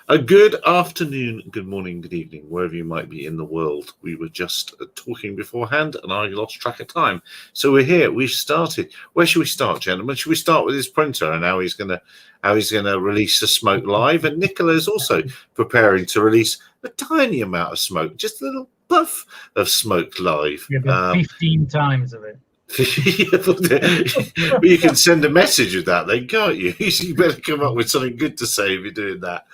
A good afternoon, good morning, good evening, wherever you might be in the world. We were just talking beforehand and I lost track of time. So we're here. We've started. Where should we start, gentlemen? Should we start with his printer and how he's gonna release the smoke live? And Nicola is also preparing to release a tiny amount of smoke, just a little puff of smoke live. 15 times of it. You can send a message with that then, can't you? You better come up with something good to say if you're doing that.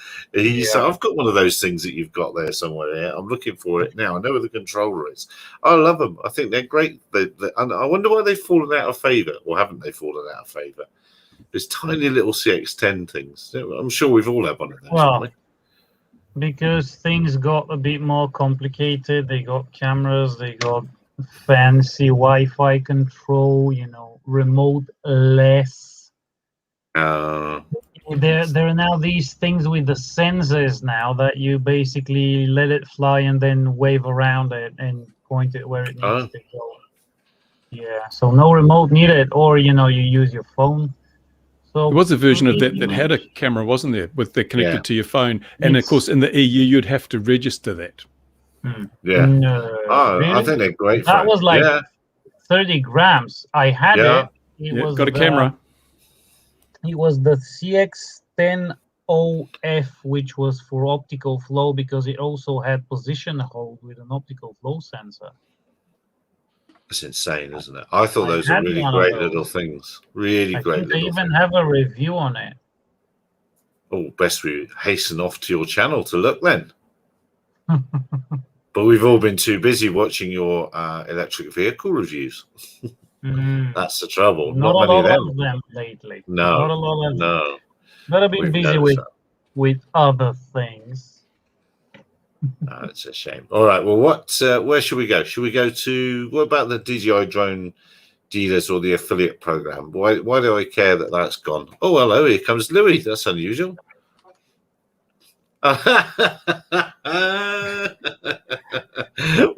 So I've got one of those things that you've got there somewhere here. I'm looking for it now. I know where the controller is. I love them. I think they're great. And I wonder why they've fallen out of favour, or haven't they fallen out of favour? There's tiny little CX10 things. I'm sure we've all had one of those, haven't we? Because things got a bit more complicated. They got cameras, they got fancy Wi-Fi control, remote less. There are now these things with the sensors now that you basically let it fly and then wave around it and point it where it needs to go. Yeah, so no remote needed, or you use your phone. So there was a version of that that had a camera, wasn't there, with the connected to your phone, and of course in the EU you'd have to register that. Yeah. Really? I think they're great. That was like 30 grams. I had it. It was got a camera. It was the CX10OF, which was for optical flow because it also had position hold with an optical flow sensor. That's insane, isn't it? I thought those were really great little things. Really great little things. They even have a review on it. Oh, best we hasten off to your channel to look then. But we've all been too busy watching your electric vehicle reviews. That's the trouble. Not many of them lately. No, not a lot of no. But I've been busy with other things. It's a shame. All right. Well, where should we go? Should we go to what about the DJI drone dealers or the affiliate program? Why do I care that that's gone? Oh, hello. Here comes Louis. That's unusual.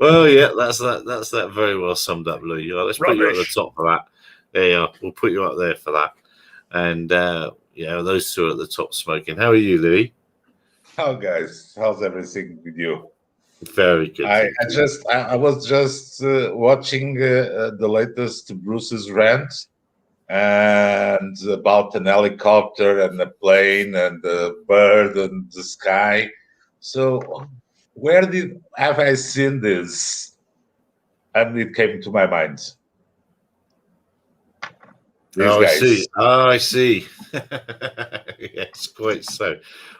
Well, yeah, that's that very well summed up, Louis. Let's put you at the top for that. There you are. We'll put you up there for that. And those two are at the top smoking. How are you, Louis? How guys? How's everything with you? Very good. I was just watching the latest Bruce's rant and about an helicopter and a plane and a bird and the sky. So where have I seen this? And it came to my mind. I see. Yes, quite so.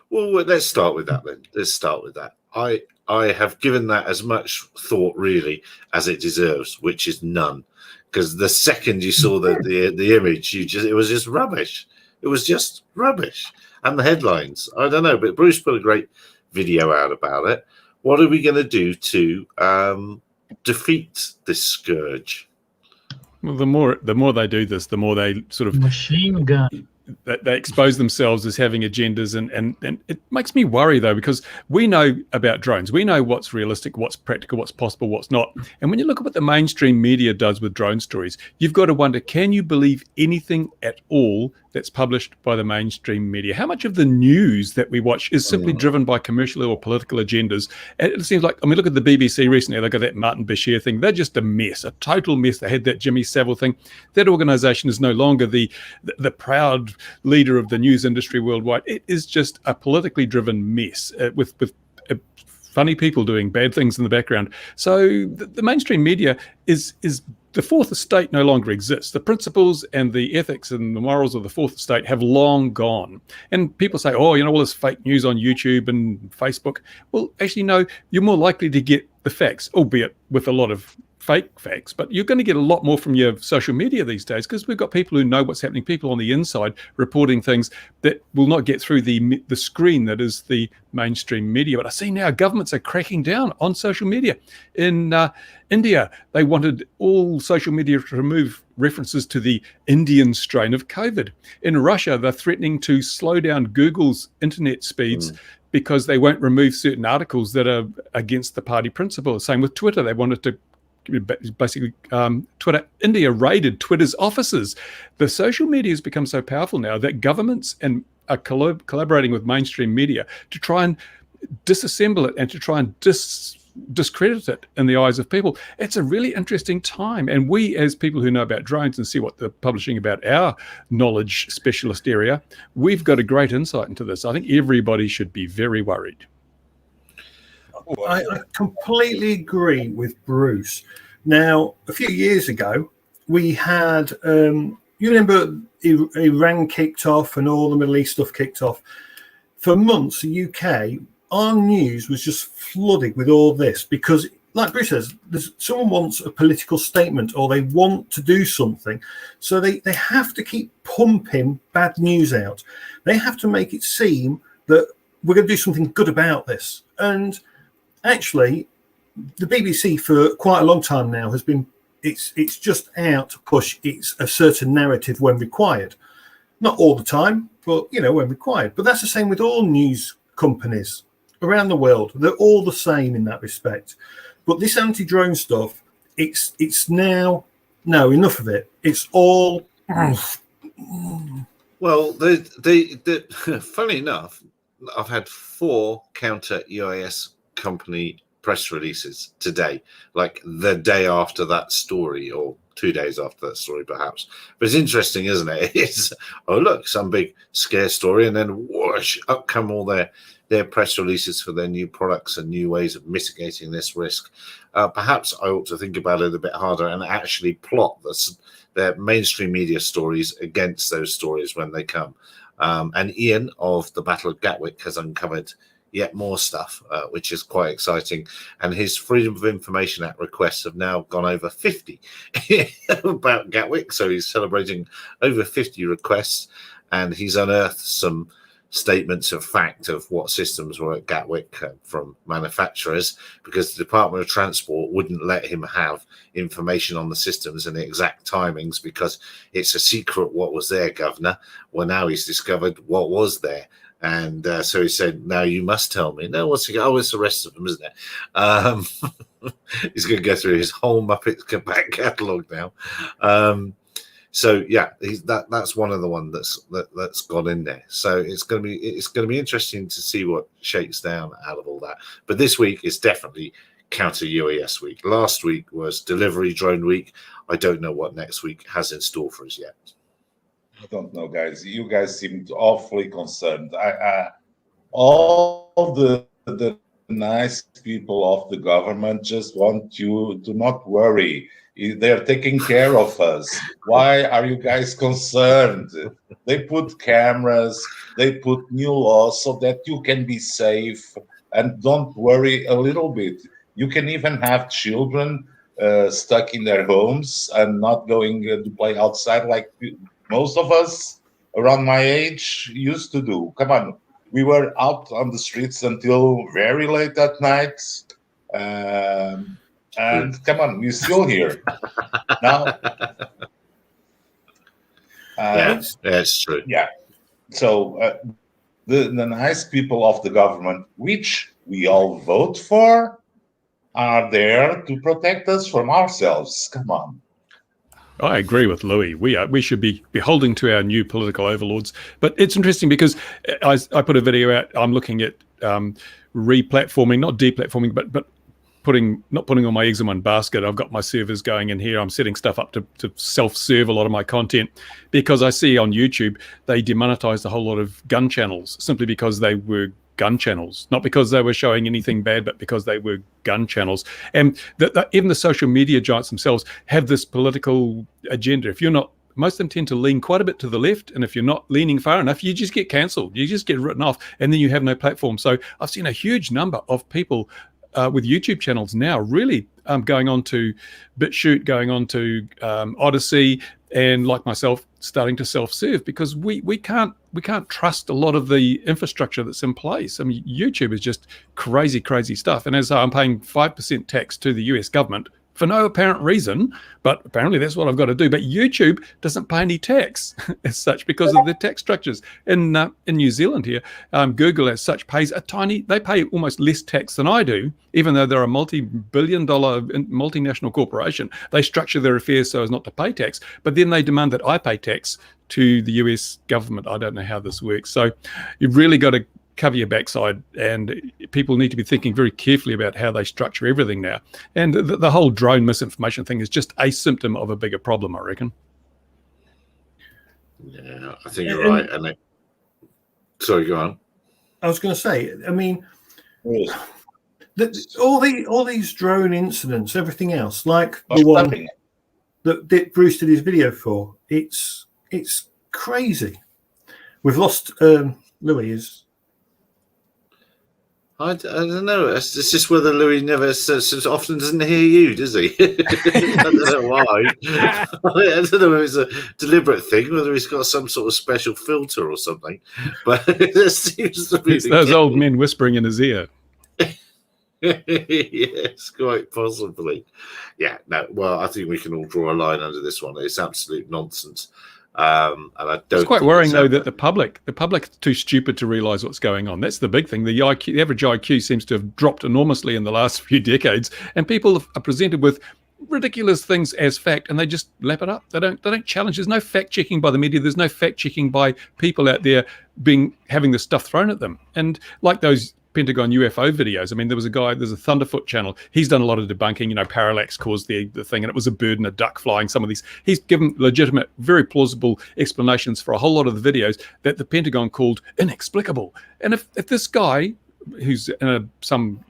Well, let's start with that then. Let's start with that. I have given that as much thought really as it deserves, which is none. Because the second you saw the image, it was just rubbish. It was just rubbish. And the headlines, I don't know, but Bruce put a great video out about it. What are we going to do to defeat this scourge? Well, the more they do this, the more they sort of machine gun. They expose themselves as having agendas, and it makes me worry though, because we know about drones, we know what's realistic, what's practical, what's possible, what's not. And when you look at what the mainstream media does with drone stories, you've got to wonder, can you believe anything at all that's published by the mainstream media? How much of the news that we watch is simply driven by commercial or political agendas? And it seems like, I mean, look at the BBC recently, they got that Martin Bashir thing. They're just a mess, a total mess. They had that Jimmy Savile thing. That organization is no longer the proud leader of the news industry worldwide. It is just a politically driven mess with funny people doing bad things in the background. So the mainstream media is the fourth estate no longer exists. The principles and the ethics and the morals of the fourth estate have long gone. And people say, oh, all this fake news on YouTube and Facebook. Well, actually, no, you're more likely to get the facts, albeit with a lot of fake facts, but you're going to get a lot more from your social media these days, because we've got people who know what's happening, people on the inside reporting things that will not get through the screen that is the mainstream media. But I see now governments are cracking down on social media. In India, they wanted all social media to remove references to the Indian strain of COVID. In Russia, they're threatening to slow down Google's internet speeds because they won't remove certain articles that are against the party principle. Same with Twitter. They wanted to basically Twitter. India raided Twitter's offices. The social media has become so powerful now that governments and are collaborating with mainstream media to try and disassemble it and to try and discredit it in the eyes of people. It's a really interesting time, and we, as people who know about drones and see what they're publishing about our knowledge specialist area, we've got a great insight into this. I think everybody should be very worried. I completely agree with Bruce. Now, a few years ago, we had, you remember Iran kicked off and all the Middle East stuff kicked off. For months, the UK, our news was just flooded with all this because, like Bruce says, someone wants a political statement or they want to do something. So they have to keep pumping bad news out. They have to make it seem that we're going to do something good about this. And actually, the BBC for quite a long time now has been, it's just out to push a certain narrative when required. Not all the time, but, when required. But that's the same with all news companies around the world. They're all the same in that respect. But this anti-drone stuff, it's now, no, enough of it. It's all... Well, funny enough, I've had 4 counter-EIS company press releases today, like the day after that story, or 2 days after that story, perhaps. But it's interesting, isn't it? It's, oh, look, some big scare story, and then whoosh, up come all their press releases for their new products and new ways of mitigating this risk. Perhaps I ought to think about it a bit harder and actually plot their mainstream media stories against those stories when they come. And Ian of the Battle of Gatwick has uncovered yet more stuff, which is quite exciting. And his Freedom of Information Act requests have now gone over 50 about Gatwick. So he's celebrating over 50 requests, and he's unearthed some statements of fact of what systems were at Gatwick from manufacturers, because the Department of Transport wouldn't let him have information on the systems and the exact timings because it's a secret what was there, Governor. Well, now he's discovered what was there. And so he said, now you must tell me. No, what's he go? Oh, it's the rest of them, isn't it? He's going to go through his whole Muppet back catalogue now. So yeah, that's one of the ones that's gone in there. So it's going to be interesting to see what shakes down out of all that. But this week is definitely counter UAS week. Last week was delivery drone week. I don't know what next week has in store for us yet. I don't know, guys. You guys seemed awfully concerned. All the nice people of the government just want you to not worry. They're taking care of us. Why are you guys concerned? They put cameras, they put new laws so that you can be safe and don't worry a little bit. You can even have children stuck in their homes and not going to play outside like most of us around my age used to do. Come on, we were out on the streets until very late at night. And come on, we're still here now. Yeah, it's true. Yeah. So the nice people of the government, which we all vote for, are there to protect us from ourselves. Come on. I agree with Louis. We should be beholden to our new political overlords. But it's interesting because I put a video out. I'm looking at re-platforming, not deplatforming, but not putting all my eggs in one basket. I've got my servers going in here. I'm setting stuff up to self-serve a lot of my content because I see on YouTube they demonetized a whole lot of gun channels simply because they were gun channels, not because they were showing anything bad, but because they were gun channels. And even the social media giants themselves have this political agenda. If you're not, most of them tend to lean quite a bit to the left, and if you're not leaning far enough, you just get cancelled. You just get written off, and then you have no platform. So I've seen a huge number of people with YouTube channels now really going on to BitChute, going on to Odyssey, and like myself, starting to self-serve because we can't trust a lot of the infrastructure that's in place. I mean, YouTube is just crazy stuff. And as I'm paying 5% tax to the US government for no apparent reason, but apparently that's what I've got to do. But YouTube doesn't pay any tax as such because of the tax structures. In New Zealand here, Google as such pays they pay almost less tax than I do, even though they're a multi-billion-dollar multinational corporation. They structure their affairs so as not to pay tax, but then they demand that I pay tax to the US government. I don't know how this works. So you've really got to cover your backside, and people need to be thinking very carefully about how they structure everything now. And the whole drone misinformation thing is just a symptom of a bigger problem, I reckon. Yeah, I think you're right. And sorry, go on. I was going to say, I mean, Bruce, all these drone incidents, everything else, like the one that Bruce did his video for, it's crazy. We've lost Louis. I don't know. It's just whether Louis never so often doesn't hear you, does he? I don't know why. I don't know if it's a deliberate thing, whether he's got some sort of special filter or something. But it seems to be It's those old men whispering in his ear. Yes, quite possibly. Yeah, no. Well, I think we can all draw a line under this one. It's absolute nonsense. And I don't. It's quite worrying though that the public's too stupid to realise what's going on. That's the big thing. The average IQ seems to have dropped enormously in the last few decades, and people are presented with ridiculous things as fact, and they just lap it up. They don't challenge. There's no fact checking by the media. There's no fact checking by people out there having this stuff thrown at them. And like those Pentagon UFO videos. I mean, there's a Thunderfoot channel. He's done a lot of debunking. Parallax caused the thing, and it was a bird and a duck flying. Some of these, he's given legitimate, very plausible explanations for a whole lot of the videos that the Pentagon called inexplicable. And if this guy, who's in some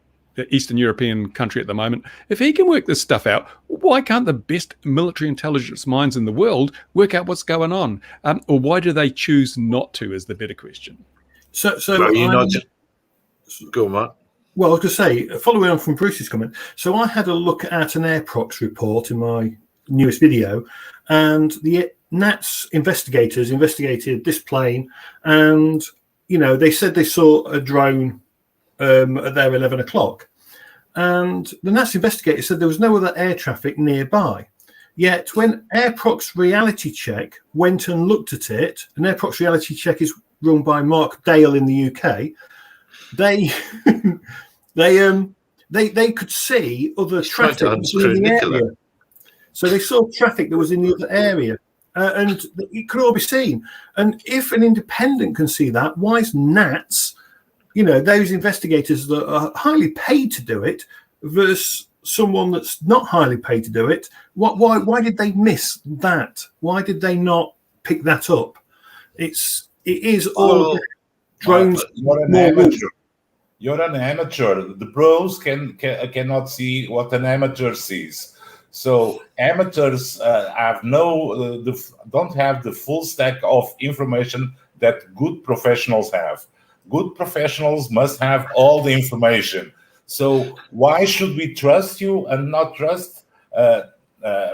Eastern European country at the moment, if he can work this stuff out, why can't the best military intelligence minds in the world work out what's going on? Or why do they choose not to? Is the better question. So well, go on, Mark. Well, I was going to say, following on from Bruce's comment, so I had a look at an Airprox report in my newest video, and the NATS investigators investigated this plane, and they said they saw a drone at their 11 o'clock, and the NATS investigators said there was no other air traffic nearby. Yet when Airprox Reality Check went and looked at it, and Airprox Reality Check is run by Mark Dale in the UK. They could see other traffic in the area. So they saw traffic that was in the other area, and it could all be seen. And if an independent can see that, why is NATS, those investigators that are highly paid to do it, versus someone that's not highly paid to do it? Why did they miss that? Why did they not pick that up? It is all drones. You're an amateur. The pros cannot see what an amateur sees. So amateurs don't have the full stack of information that good professionals have. Good professionals must have all the information. So why should we trust you and not trust a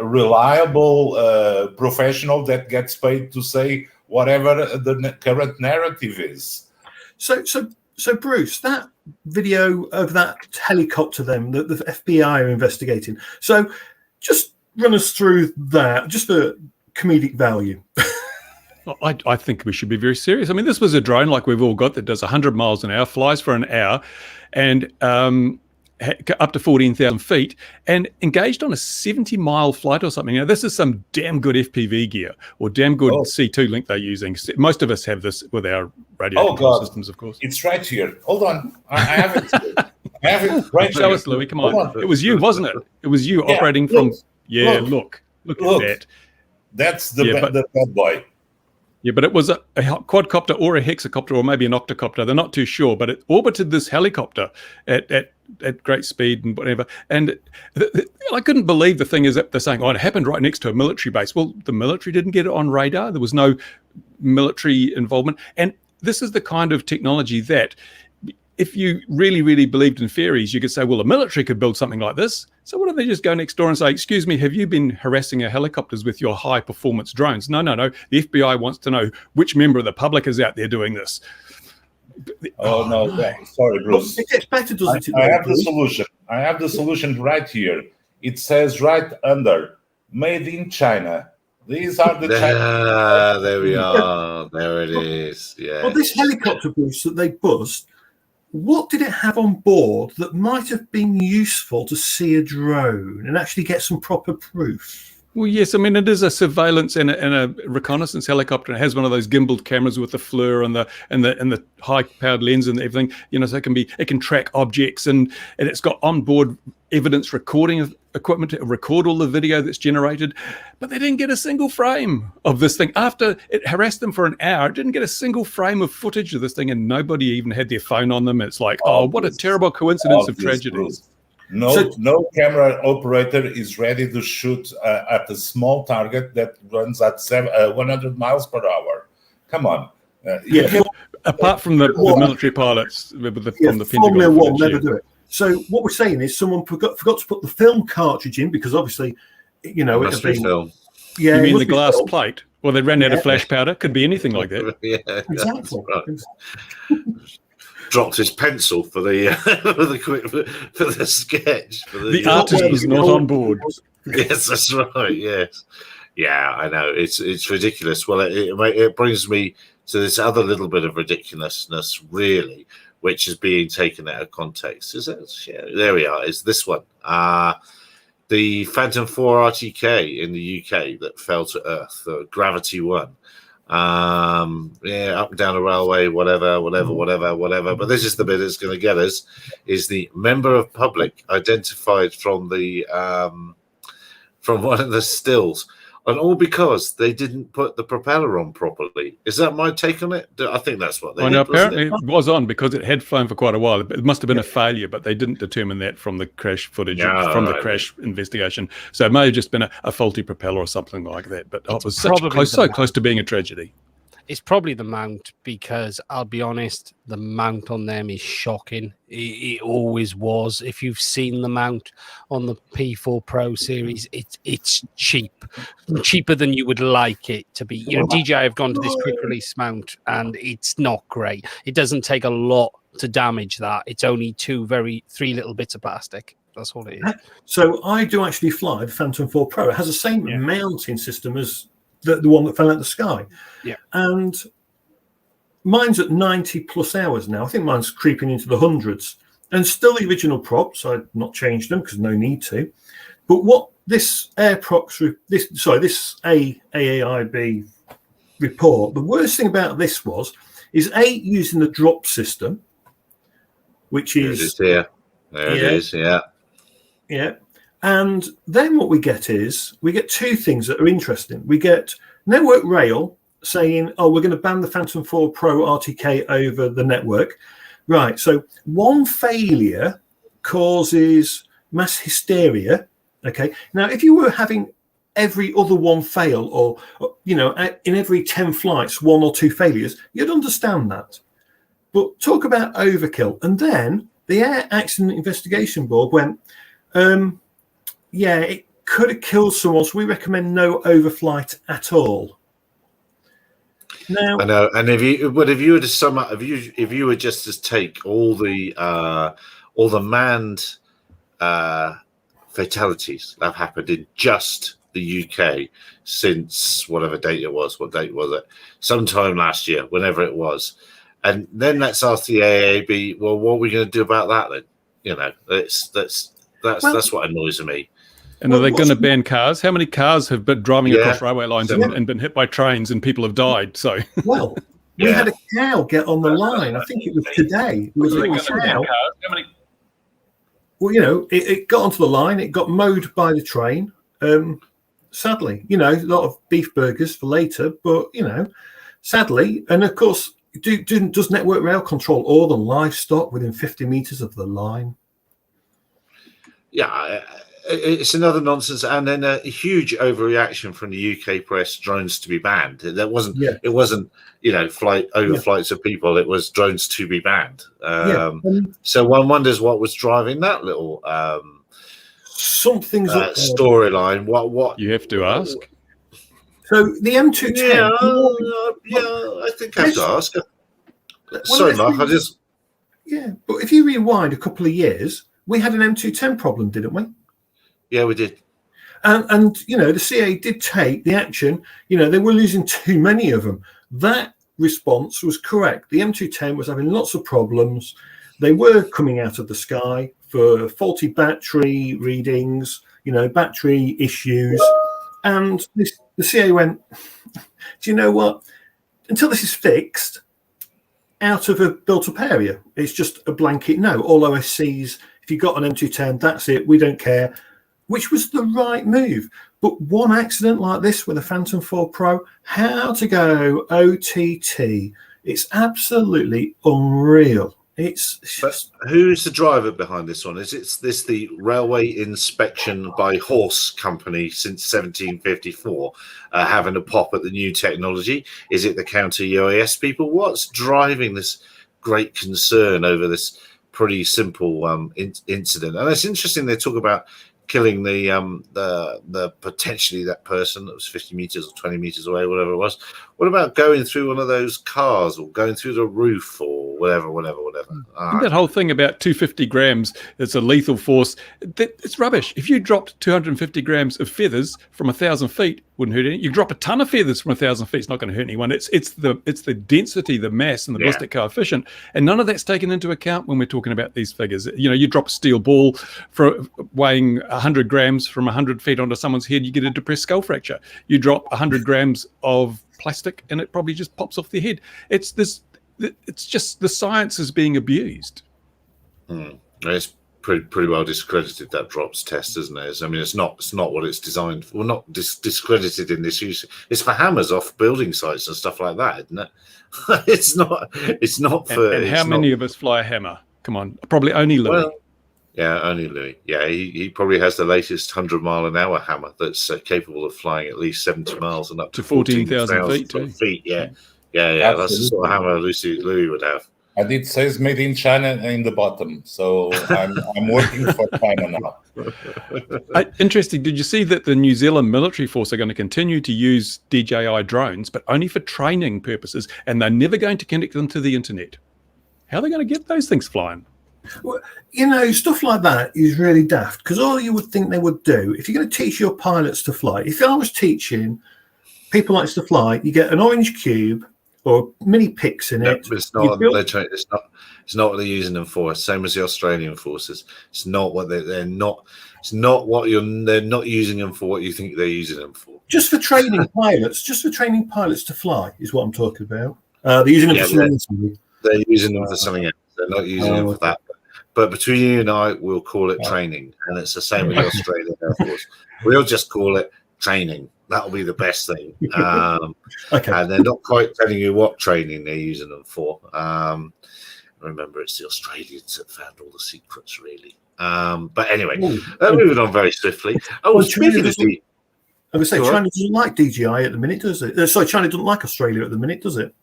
reliable professional that gets paid to say whatever the current narrative is? So Bruce, that video of that helicopter then that the FBI are investigating. So just run us through that, just for comedic value. I think we should be very serious. I mean, this was a drone like we've all got that does 100 miles an hour, flies for an hour, and up to 14,000 feet, and engaged on a 70-mile flight or something. Now, this is some damn good FPV gear or damn good C2 link they're using. Most of us have this with our radio control systems, of course. It's right here. Hold on. I have it. I have it right Show us, Louis. Come on. It was you, wasn't it? It was you operating from... Yeah, look at that. That's the bad boy. Yeah, but it was a quadcopter or a hexacopter or maybe an octocopter. They're not too sure, but it orbited this helicopter at great speed and whatever. And I couldn't believe the thing is that they're saying, it happened right next to a military base. Well, the military didn't get it on radar. There was no military involvement. And this is the kind of technology that if you really, really believed in fairies, you could say, well, the military could build something like this. So why don't they just go next door and say, excuse me, have you been harassing our helicopters with your high-performance drones? No. The FBI wants to know which member of the public is out there doing this. No. Sorry, Bruce. It gets better, doesn't it? I have the solution. I have the solution right here. It says right under, made in China. These are the Chinese. There we are. There it is. Yeah. Well, this helicopter, Bruce, that they buzzed, what did it have on board that might have been useful to see a drone and actually get some proper proof? Well, yes. I mean, it is a surveillance and a reconnaissance helicopter. It has one of those gimbaled cameras with the FLIR and the high-powered lens and everything. You know, so it can track objects, and it's got onboard evidence recording of equipment to record all the video that's generated. But they didn't get a single frame of this thing. After it harassed them for an hour, it didn't get a single frame of footage of this thing, and nobody even had their phone on them. It's like, oh, what a terrible coincidence of tragedy. Bruce. No camera operator is ready to shoot at a small target that runs at 100 miles per hour. Come on. Apart from the military pilots from the Pentagon. Formula One never do it. So what we're saying is someone forgot to put the film cartridge in, because obviously, you know, Must be film. Yeah, you mean the glass plate? Well, they ran out of flash powder. Could be anything like that. Yeah, exactly. Right. Dropped his pencil for the for the sketch. The artist was not on board. Yes, that's right. Yes, yeah, I know. It's ridiculous. Well, it brings me to this other little bit of ridiculousness, really, which is being taken out of context. There we are. Is this one? The Phantom 4 RTK in the UK that fell to Earth, the Gravity 1. Up and down a railway, whatever. But this is the bit that's going to get us: is the member of public identified from the from one of the stills, and all because they didn't put the propeller on properly. Is that my take on it? I think that's what they did. Apparently it was on because it had flown for quite a while. It must have been a failure, but they didn't determine that from the crash footage, the crash investigation. So it may have just been a faulty propeller or something like that. But it was so close to being a tragedy. It's probably the mount, because I'll be honest, the mount on them is shocking. It always was. If you've seen the mount on the P4 Pro series, it's cheap, cheaper than you would like it to be. You know, DJI have gone to this quick release mount, and it's not great. It doesn't take a lot to damage that. It's only three little bits of plastic. That's all it is. So I do actually fly the Phantom 4 Pro. It has the same mounting system as the one that fell out of the sky. Yeah. And mine's at 90 plus hours now. I think mine's creeping into the hundreds, and still the original props. I've not changed them because no need to. But what this AAIB report, the worst thing about this is using the drop system, which is there it is. Yeah. And then what we get two things that are interesting. We get Network Rail saying, oh, we're going to ban the Phantom 4 Pro RTK over the network. Right. So one failure causes mass hysteria. Okay. Now, if you were having every other one fail, or, you know, in every 10 flights, 1 or 2 failures, you'd understand that. But talk about overkill. And then the Air Accident Investigation Board went, it could have killed someone, so we recommend no overflight at all. Now, I know, and if you were to sum up, if you were just to take all the manned fatalities that have happened in just the UK since whatever date it was, what date was it? Sometime last year, whenever it was, and then let's ask the AAB, well, what are we going to do about that then? You know, that's what annoys me. And are they going to ban cars? How many cars have been driving across railway lines and been hit by trains, and people have died? So, we had a cow get on the line. I think it was today. It was a cow. Well, you know, it got onto the line. It got mowed by the train. Sadly, you know, a lot of beef burgers for later. But you know, sadly, and of course, does Network Rail control all the livestock within 50 meters of the line? Yeah. It's another nonsense, and then a huge overreaction from the UK press: drones to be banned. That wasn't. Yeah. It wasn't. You know, overflights of people. It was drones to be banned. So one wonders what was driving that little something's storyline. What you have to ask. So the M210. I think I have to ask. Sorry, Mark. But if you rewind a couple of years, we had an M210 problem, didn't we? Yeah, we did. And you know, the CA did take the action. You know, they were losing too many of them. That response was correct. The M210 was having lots of problems. They were coming out of the sky for faulty battery readings, you know, battery issues. And the CA went, do you know what? Until this is fixed, out of a built-up area, it's just a blanket no. All OSCs, if you've got an M210, that's it. We don't care. Which was the right move. But one accident like this with a Phantom 4 Pro, how to go OTT, it's absolutely unreal. But who's the driver behind this one? Is this the Railway Inspection by Horse Company since 1754 having a pop at the new technology? Is it the counter UAS people? What's driving this great concern over this pretty simple incident? And it's interesting they talk about killing the potentially that person that was 50 meters or 20 meters away, whatever it was. What about going through one of those cars or going through the roof or whatever? That whole thing about 250 grams, it's a lethal force. It's rubbish. If you dropped 250 grams of feathers from 1,000 feet, wouldn't hurt any. You drop a ton of feathers from 1,000 feet, it's not going to hurt anyone. It's the density, the mass, and the ballistic coefficient, and none of that's taken into account when we're talking about these figures. You know, you drop a steel ball for weighing 100 grams from 100 feet onto someone's head, you get a depressed skull fracture. You drop 100 grams of plastic, and it probably just pops off their head. It's just the science is being abused. It's pretty well discredited, that drops test, isn't it? I mean, it's not what it's designed for. Well, not discredited in this use. It's for hammers off building sites and stuff like that, isn't it? It's not for. And how many of us fly a hammer? Come on, probably only Louis. Well, yeah, only Louis. Yeah, he probably has the latest 100-mile-an-hour hammer that's capable of flying at least 70 miles and up to 14,000 feet. Yeah. That's the sort of hammer Louis would have. And it says made in China in the bottom, so I'm working for China now. Interesting. Did you see that the New Zealand military force are going to continue to use DJI drones, but only for training purposes, and they're never going to connect them to the internet? How are they going to get those things flying? Well, you know, stuff like that is really daft, because all you would think they would do, if you're going to teach your pilots to fly, if I was teaching people like to fly, you get an orange cube or mini pics in it. It's not what they're using them for. Same as the Australian forces. It's not what they're not. It's not what they're not using them for. What you think they're using them for? Just for training pilots. Just for training pilots to fly is what I'm talking about. They're using them for something. They're using them for something else. They're not using them for that. But between you and I, we'll call it training, and it's the same with the Australian Air Force. We'll just call it training. That'll be the best thing. Okay. And they're not quite telling you what training they're using them for. Remember, it's the Australians that found all the secrets, really. But anyway, moving on very swiftly. Speaking of I would say China doesn't like DJI at the minute, does it? Sorry, China doesn't like Australia at the minute, does it?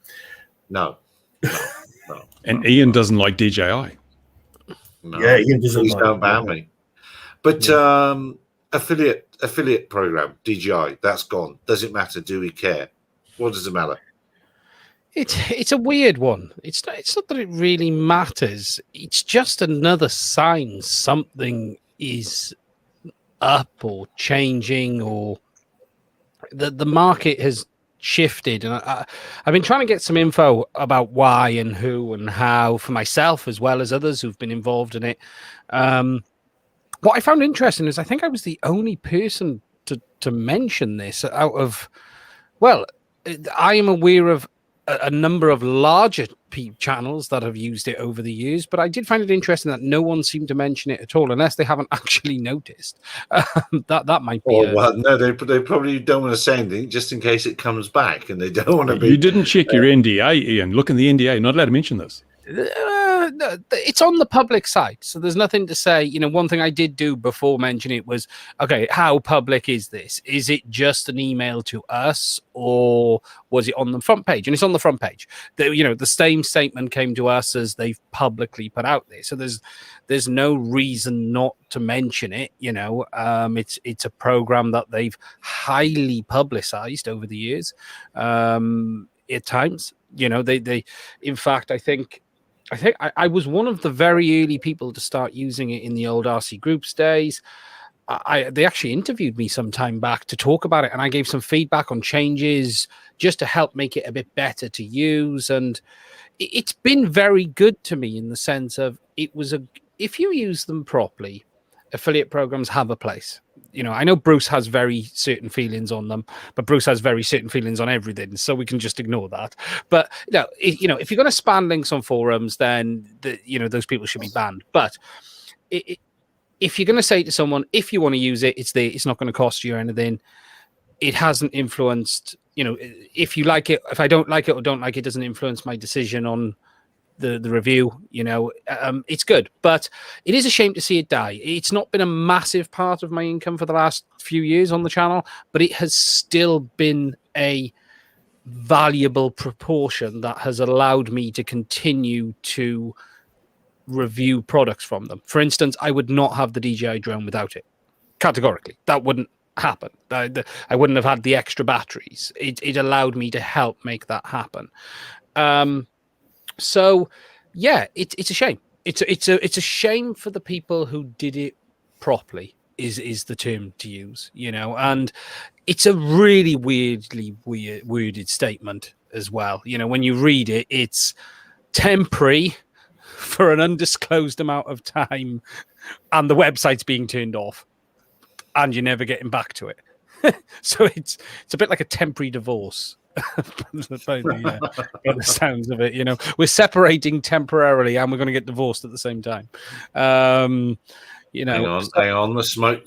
No. And Ian doesn't like DJI. No. Yeah, Ian doesn't. Please don't ban me. But affiliate program, DJI, that's gone. Does it matter? Do we care? What does it matter? It's a weird one. It's not that it really matters. It's just another sign something is up or changing, or the market has shifted. And I've been trying to get some info about why and who and how for myself, as well as others who've been involved in it. What I found interesting is I think I was the only person to mention this out of, well, I am aware of a number of larger channels that have used it over the years, but I did find it interesting that no one seemed to mention it at all, unless they haven't actually noticed. That might be. No, they probably don't want to say anything just in case it comes back, and they don't want to be. You didn't check your NDA, Ian. Look in the NDA. Not allowed to mention this. It's on the public site, so there's nothing to say. You know, one thing I did do before mentioning it was, okay, how public is this? Is it just an email to us, or was it on the front page? And it's on the front page. The same statement came to us as they've publicly put out there. So there's no reason not to mention it. It's a program that they've highly publicized over the years. At times, they in fact, I think I was one of the very early people to start using it in the old RC Groups days. They actually interviewed me some time back to talk about it, and I gave some feedback on changes just to help make it a bit better to use. And it's been very good to me in the sense of if you use them properly, affiliate programs have a place. I know Bruce has very certain feelings on them, but Bruce has very certain feelings on everything, so we can just ignore that. But if you're going to spam links on forums, then those people should be banned. But if you're going to say to someone, if you want to use it, it's not going to cost you anything. It hasn't influenced, if you like it, if I don't like it or don't like it, doesn't influence my decision on the review. It's good, but it is a shame to see it die. It's not been a massive part of my income for the last few years on the channel, but it has still been a valuable proportion that has allowed me to continue to review products from them. For instance, I would not have the DJI drone without it. Categorically, that wouldn't happen. I wouldn't have had the extra batteries. It allowed me to help make that happen. So yeah, it's a shame. It's a shame for the people who did it properly is the term to use, and it's a really worded statement as well. When you read it, it's temporary for an undisclosed amount of time, and the website's being turned off, and you're never getting back to it. So it's a bit like a temporary divorce. By the sounds of it, we're separating temporarily, and we're going to get divorced at the same time. Hang on. The smoke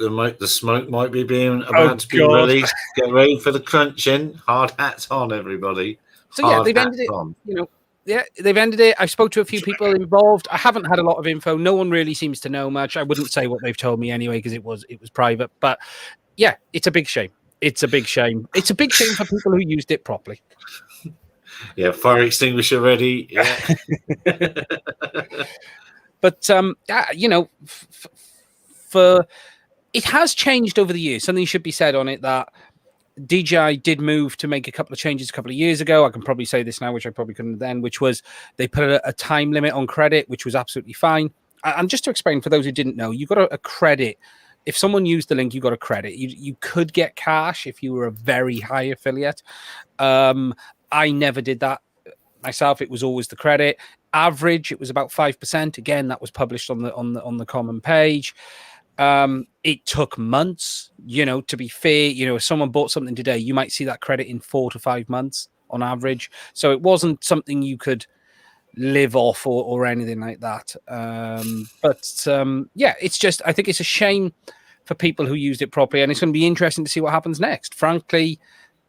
might be about to be released. Get ready for the crunching. Hard hats on, everybody. So yeah, they've ended it. Yeah, they've ended it. I spoke to a few people involved. I haven't had a lot of info. No one really seems to know much. I wouldn't say what they've told me anyway, because it was private. But yeah, it's a big shame. It's a big shame. It's a big shame for people who used it properly. Yeah, fire extinguisher ready. Yeah. But for it has changed over the years. Something should be said on it that DJI did move to make a couple of changes a couple of years ago. I can probably say this now, which I probably couldn't then, which was they put a time limit on credit, which was absolutely fine. And just to explain, for those who didn't know, you got a credit. If someone used the link, you got a credit. You could get cash if you were a very high affiliate. I never did that myself. It was always the credit. Average, it was about 5%. Again, that was published on the common page. It took months, to be fair. If someone bought something today, you might see that credit in 4 to 5 months on average. So it wasn't something you could live off or anything like that. Yeah, it's just, I think it's a shame for people who used it properly, and it's going to be interesting to see what happens next. Frankly,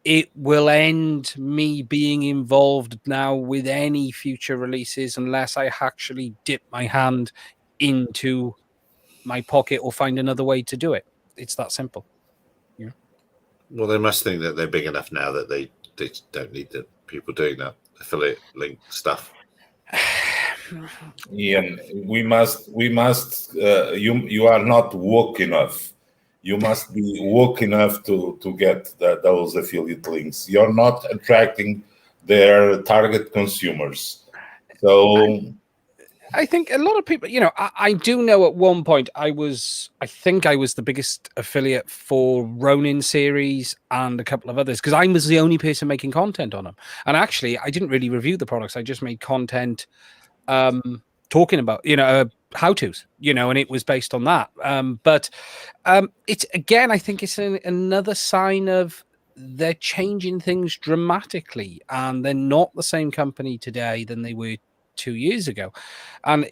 it will end me being involved now with any future releases unless I actually dip my hand into my pocket or find another way to do it. It's that simple. Yeah. Well, they must think that they're big enough now that they don't need the people doing that affiliate link stuff. Ian, you are not woke enough. You must be woke enough to get those affiliate links. You're not attracting their target consumers. So I think a lot of people, I do know at one point I think I was the biggest affiliate for Ronin series and a couple of others, because I was the only person making content on them. And actually, I didn't really review the products. I just made content talking about, how-tos, and it was based on that. But it's, again, I think it's another sign of they're changing things dramatically, and they're not the same company today than they were 2 years ago. And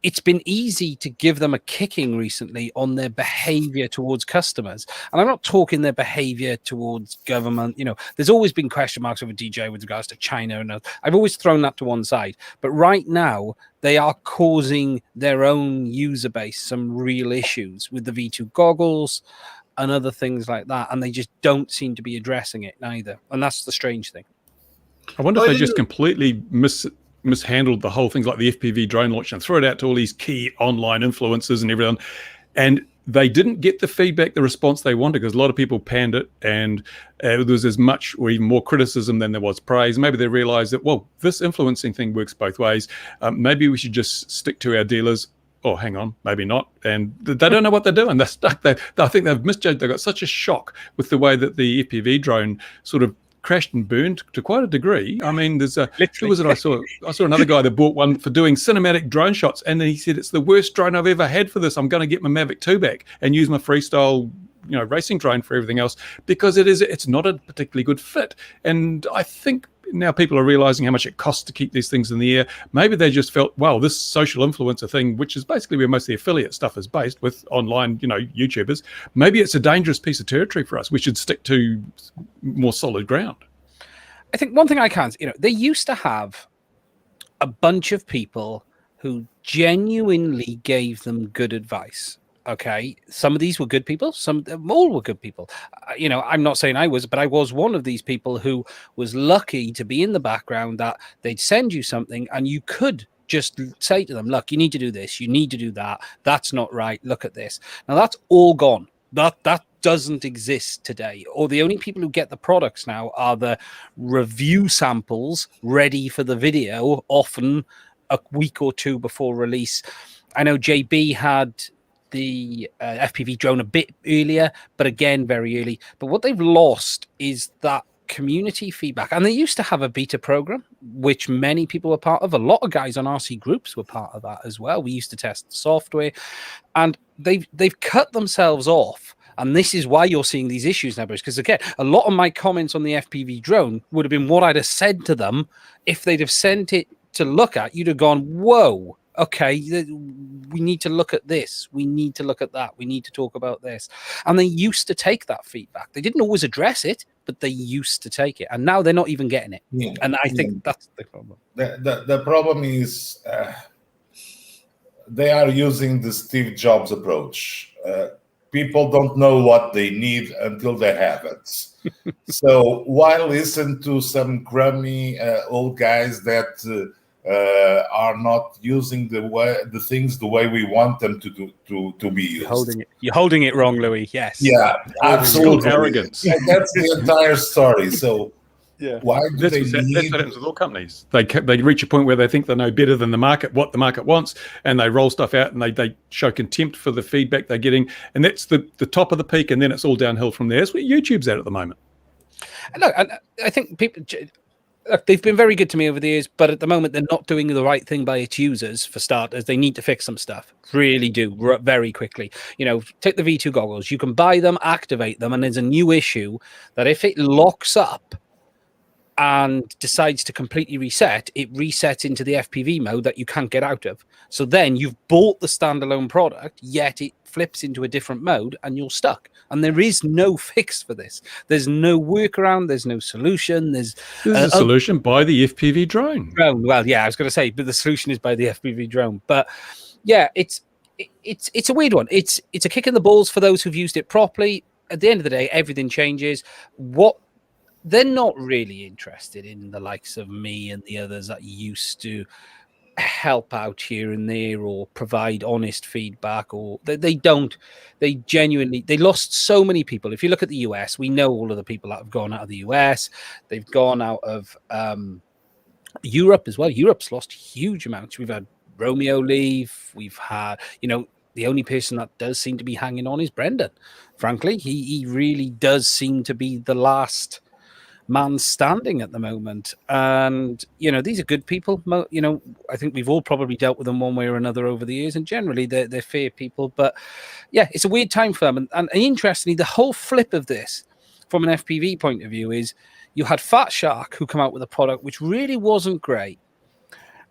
it's been easy to give them a kicking recently on their behavior towards customers, and I'm not talking their behavior towards government. There's always been question marks over DJI with regards to China, and I've always thrown that to one side. But right now they are causing their own user base some real issues with the V2 goggles and other things like that, and they just don't seem to be addressing it neither, and that's the strange thing. I wonder if they just completely mishandled the whole thing, like the FPV drone launch, and threw it out to all these key online influencers and everyone, and they didn't get the feedback, the response they wanted, because a lot of people panned it, and there was as much or even more criticism than there was praise. Maybe they realized that, well, this influencing thing works both ways. Maybe we should just stick to our dealers. Oh, hang on, maybe not. And they don't know what they're doing. They're stuck. I think they've misjudged. They got such a shock with the way that the FPV drone sort of crashed and burned to quite a degree. I mean, there's who was it? I saw another guy that bought one for doing cinematic drone shots, and he said, it's the worst drone I've ever had for this. I'm going to get my Mavic 2 back and use my freestyle racing drone for everything else, because it's not a particularly good fit. And I think now people are realizing how much it costs to keep these things in the air. Maybe they just felt, wow, this social influencer thing, which is basically where most of the affiliate stuff is based with online, YouTubers, maybe it's a dangerous piece of territory for us. We should stick to more solid ground. I think one thing I can, they used to have a bunch of people who genuinely gave them good advice. Okay, some of these were good people, all were good people. I'm not saying I was, but I was one of these people who was lucky to be in the background, that they'd send you something and you could just say to them, look, you need to do this, you need to do that, that's not right, look at this. Now that's all gone. That doesn't exist today. Or the only people who get the products now are the review samples ready for the video, often a week or two before release. I know JB had the FPV drone a bit earlier, but again, very early. But what they've lost is that community feedback. And they used to have a beta program, which many people were part of. A lot of guys on RC groups were part of that as well. We used to test the software, and they've cut themselves off. And this is why you're seeing these issues now, Bruce, because again, a lot of my comments on the FPV drone would have been what I'd have said to them if they'd have sent it to look at. You'd have gone, whoa, okay, we need to look at this, we need to look at that, we need to talk about this. And they used to take that feedback. They didn't always address it, but they used to take it, and now they're not even getting it. And I think that's the problem. The problem is they are using the Steve Jobs approach. People don't know what they need until they have it. So why listen to some crummy old guys that are not using the things the way we want them to be used? You're holding it wrong, Louis. Yes. Yeah, absolutely. Arrogance. Yeah, that's the entire story. So yeah, why do that's they need? That's what happens with all companies. They reach a point where they think they know better than the market, what the market wants, and they roll stuff out, and they show contempt for the feedback they're getting, and that's the top of the peak, and then it's all downhill from there. That's what YouTube's at the moment. Look, I think people. Look, they've been very good to me over the years, but at the moment they're not doing the right thing by its users. For starters, they need to fix some stuff. Really do, very quickly. Take the V2 goggles. You can buy them, activate them, and there's a new issue that if it locks up and decides to completely reset, it resets into the FPV mode that you can't get out of. So then you've bought the standalone product, yet it flips into a different mode and you're stuck. And there is no fix for this. There's no workaround. There's no solution. There's a solution by the FPV drone. Well, yeah, I was going to say, but the solution is by the FPV drone. But yeah, it's a weird one. It's a kick in the balls for those who've used it properly. At the end of the day, everything changes. They're not really interested in the likes of me and the others that used to help out here and there or provide honest feedback, or they lost so many people. If you look at the US, we know all of the people that have gone out of the US. They've gone out of Europe as well. Europe's lost huge amounts. We've had Romeo leave. We've had, the only person that does seem to be hanging on is Brendan. Frankly, he really does seem to be the last man standing at the moment. And these are good people. I think we've all probably dealt with them one way or another over the years, and generally they're fair people. But yeah, it's a weird time for them. And interestingly, the whole flip of this from an FPV point of view is you had Fat Shark, who come out with a product which really wasn't great.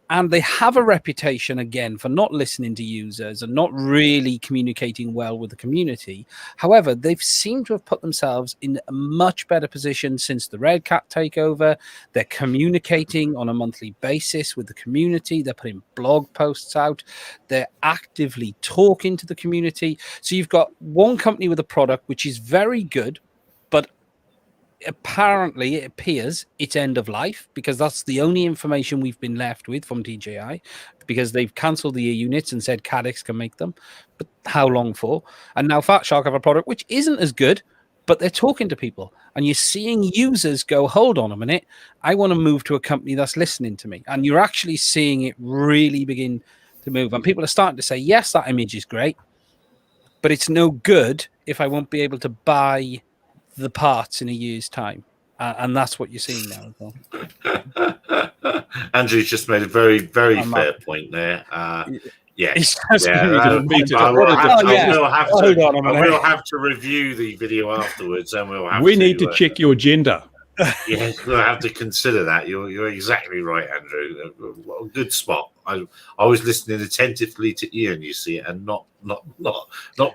And they have a reputation, again, for not listening to users and not really communicating well with the community. However, they've seemed to have put themselves in a much better position since the Red Cat takeover. They're communicating on a monthly basis with the community. They're putting blog posts out. They're actively talking to the community. So you've got one company with a product which is very good, but apparently it appears it's end of life, because that's the only information we've been left with from DJI, because they've cancelled the units and said Caddx can make them, but how long for? And now Fat Shark have a product which isn't as good, but they're talking to people, and you're seeing users go, hold on a minute, I want to move to a company that's listening to me. And you're actually seeing it really begin to move, and people are starting to say, yes, that image is great, but it's no good if I won't be able to buy the parts in a year's time. And that's what you're seeing now as well. Andrew's just made a very, very I'm fair point there. Yeah, He's just yeah. really I defeated. will have Hold on a minute. I will have to review the video afterwards, and we'll have We need to check your gender. Yeah, we'll have to consider that. You're exactly right, Andrew. What a good spot. I was listening attentively to Ian, you see, and not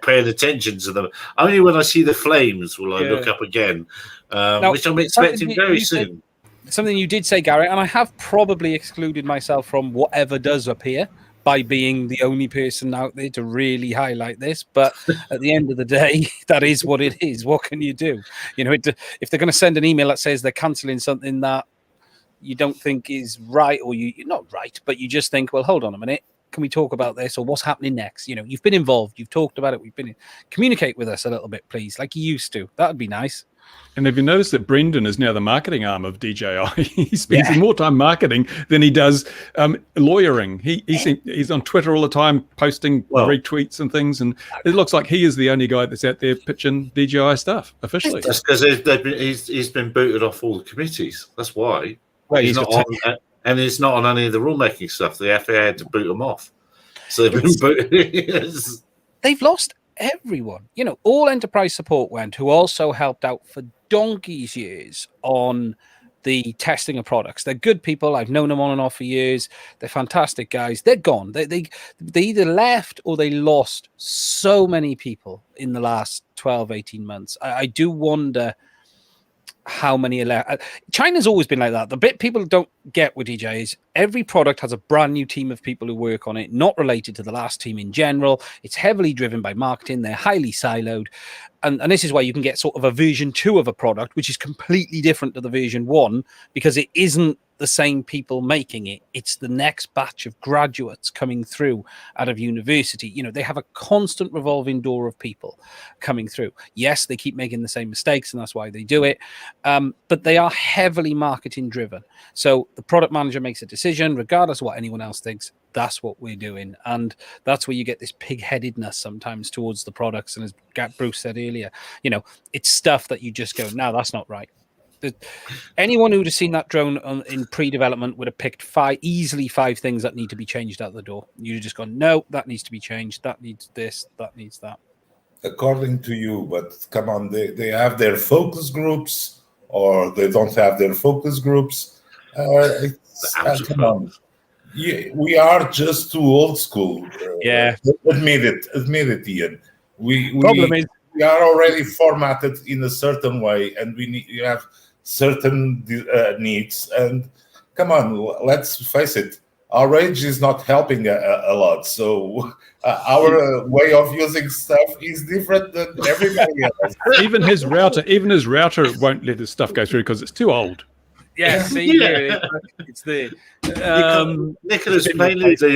paying attention to them. Only when I see the flames will I look up again, Now, which I'm expecting very you said- soon. Something you did say, Garrett, and I have probably excluded myself from whatever does appear by being the only person out there to really highlight this. But at the end of the day, that is what it is. What can you do? You know, if they're going to send an email that says they're cancelling something that you don't think is right, or you're not right, but you just think, well, hold on a minute. Can we talk about this, or what's happening next? You know, you've been involved. You've talked about it. Communicate with us a little bit, please, like you used to. That would be nice. And have you noticed that Brendan is now the marketing arm of DJI? He spends more time marketing than he does lawyering. He's on Twitter all the time, posting retweets and things. And it looks like he is the only guy that's out there pitching DJI stuff officially. That's because he's been booted off all the committees. That's why. Well, He's not on, and it's not on any of the rulemaking stuff. The FAA had to boot him off. So they've been booted. They've lost everyone. You know, all enterprise support went, who also helped out for donkey's years on the testing of products. They're good people. I've known them on and off for years. They're fantastic guys. They're gone. They either left or they lost so many people in the last 12, 18 months. I do wonder how many are left. China's always been like that. The bit people don't get with DJI is every product has a brand new team of people who work on it, not related to the last team in general. It's heavily driven by marketing. They're highly siloed. And this is why you can get sort of a version 2 of a product, which is completely different to the version 1, because it isn't the same people making it. It's the next batch of graduates coming through out of university. You know, they have a constant revolving door of people coming through. Yes, they keep making the same mistakes, and that's why they do it. But they are heavily marketing driven. So the product manager makes a decision, regardless of what anyone else thinks. That's what we're doing. And that's where you get this pig-headedness sometimes towards the products. And as Bruce said earlier, you know, it's stuff that you just go, no, that's not right. Anyone who'd have seen that drone in pre-development would have picked easily five things that need to be changed out the door. You'd have just gone, no, that needs to be changed. That needs this. That needs that. According to you, but come on, they have their focus groups, or they don't have their focus groups. Come on. We are just too old school. Yeah. Admit it, Ian. Problem is, we are already formatted in a certain way, and you have certain needs. And come on, let's face it, our age is not helping a lot. So our way of using stuff is different than everybody else. Even his router won't let his stuff go through because it's too old. yeah, see, it's the Nicholas Plainly, the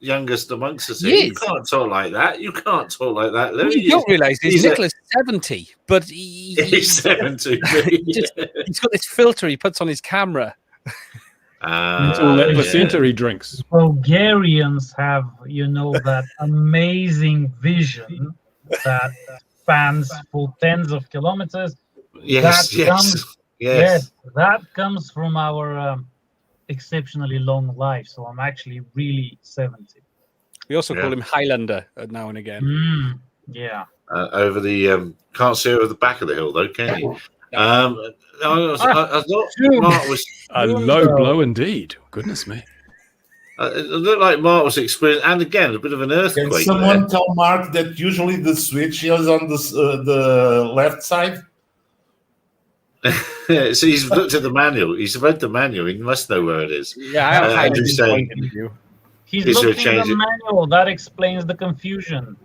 youngest amongst us. Here. You can't talk like that. You can't talk like that. What you don't realise is Nicholas 70, but he's 70. He's got this filter he puts on his camera. It's all that placenta he drinks. Bulgarians have, that amazing vision that spans for tens of kilometers. Yes. Yes, that comes from our exceptionally long life. So I'm actually really 70. We also call him Highlander now and again. Yeah. Over the can't see over the back of the hill though, can you? I thought Mark was a low blow indeed. Goodness me. It looked like Mark was experiencing, and again, a bit of an earthquake. Can someone tell Mark that usually the switch is on the left side? So he's looked at the manual. He's read the manual. He must know where it is. Yeah, I have He's looking at the manual. That explains the confusion.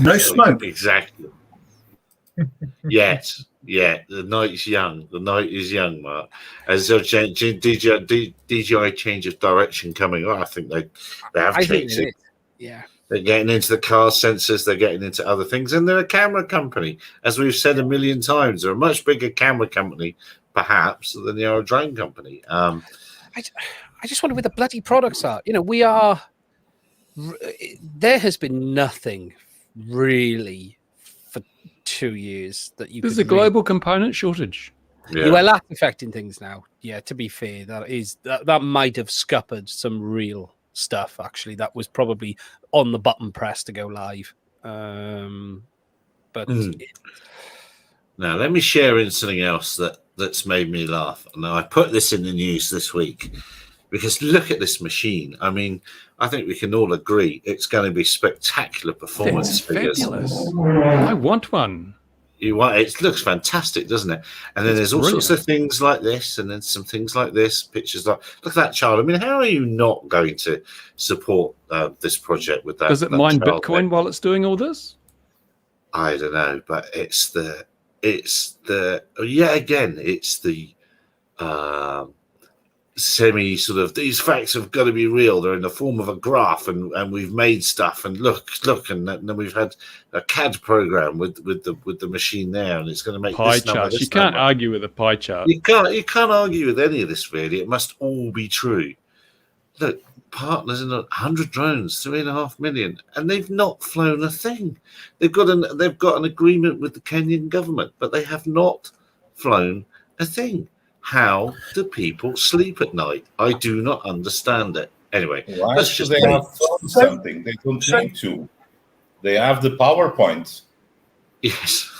No smoke. Exactly. Yes. Yeah. The night's young. The night is young, Mark. As a DJI change of direction coming on, I think they have changed it. Yeah. They're getting into the car sensors. They're getting into other things. And they're a camera company. As we've said a million times, they're a much bigger camera company, perhaps, than they are a drone company. I just wonder where the bloody products are. We are... There has been nothing really for 2 years that you There's a global component shortage. Yeah. Well, that's affecting things now. Yeah, to be fair, that might have scuppered some real stuff. Actually, that was probably on the button press to go live. But Now let me share in something else that's made me laugh. Now I put this in the news this week because look at this machine. I mean, I think we can all agree it's going to be spectacular performance That's figures. fabulous. I want one. It looks fantastic, doesn't it? And then It's there's all sorts brilliant. of things like this, and then some things like this. Pictures like, look at that child. I mean, how are you not going to support this project with that? Does it that mine child Bitcoin there? while it's doing all this? I don't know, but it's the again, it's the semi sort of, these facts have got to be real. They're in the form of a graph, and we've made stuff, and look, and then we've had a CAD program with the machine there, and it's going to make Pie this number, charts. this You can't number. argue with a pie chart. You can't argue with any of this, really. It must all be true. Look, partners in 100 drones, 3.5 million, and they've not flown a thing. They've got an agreement with the Kenyan government, but they have not flown a thing. How do people sleep at night? I do not understand it. Anyway, Why let's should just they have flown something? They don't need to. They have the PowerPoint. yes.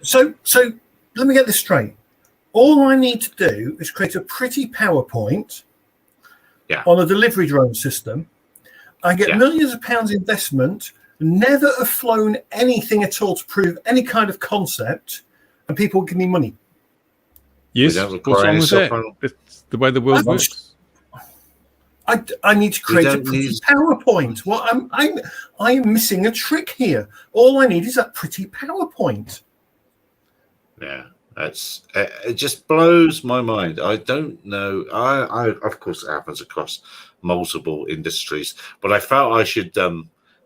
So let me get this straight. All I need to do is create a pretty PowerPoint on a delivery drone system. I get millions of pounds investment, never have flown anything at all to prove any kind of concept, and people give me money. Yes, We don't what's require wrong any with that? software. It's the way the world works. I need to create a don't pretty need- PowerPoint. Well, I'm missing a trick here. All I need is that pretty PowerPoint. Yeah, it just blows my mind. I don't know. I of course it happens across multiple industries, but I felt I should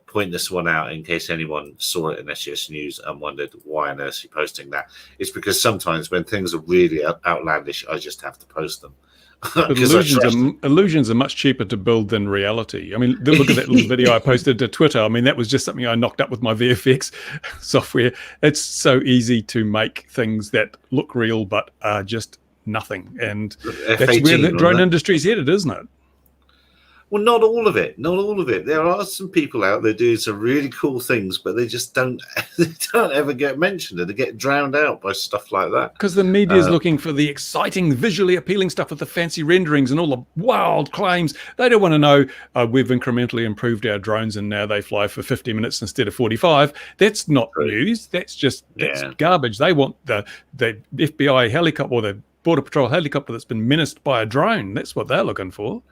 point this one out in case anyone saw it in SES News and wondered why on earth is he posting that. It's because sometimes when things are really outlandish, I just have to post them. But 'Cause I trust- illusions are much cheaper to build than reality. I mean, look at that little video I posted to Twitter. I mean, that was just something I knocked up with my VFX software. It's so easy to make things that look real but are just nothing. And that's where F-18, the drone wasn't it? industry's headed, isn't it? Well, not all of it. Not all of it. There are some people out there doing some really cool things, but they just don't. They don't ever get mentioned, and they get drowned out by stuff like that. Because the media is looking for the exciting, visually appealing stuff with the fancy renderings and all the wild claims. They don't want to know we've incrementally improved our drones and now they fly for 50 minutes instead of 45. That's not news. That's just garbage. They want the FBI helicopter or the Border Patrol helicopter that's been menaced by a drone. That's what they're looking for.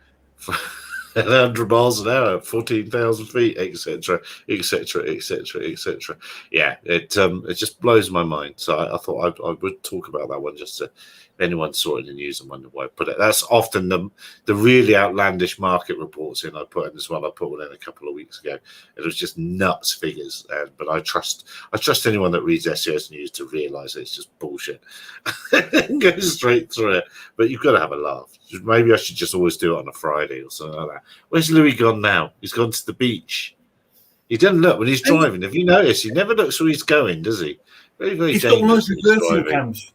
100 miles an hour, 14,000 feet, etc., etc., etc., etc. Yeah, it just blows my mind. So I thought I would talk about that one just to, if anyone saw it in the news and wondered why I put it. That's often the really outlandish market reports in. I put in as well. I put one in a couple of weeks ago. It was just nuts figures. But I trust anyone that reads SES News to realise it's just bullshit. Go straight through it. But you've got to have a laugh. Maybe I should just always do it on a Friday or something like that. Where's Louis gone now? He's gone to the beach. He doesn't look when he's driving. Have you noticed? He never looks where he's going, does he? Very, very He's got dangerous. those when he's reversing driving. cams.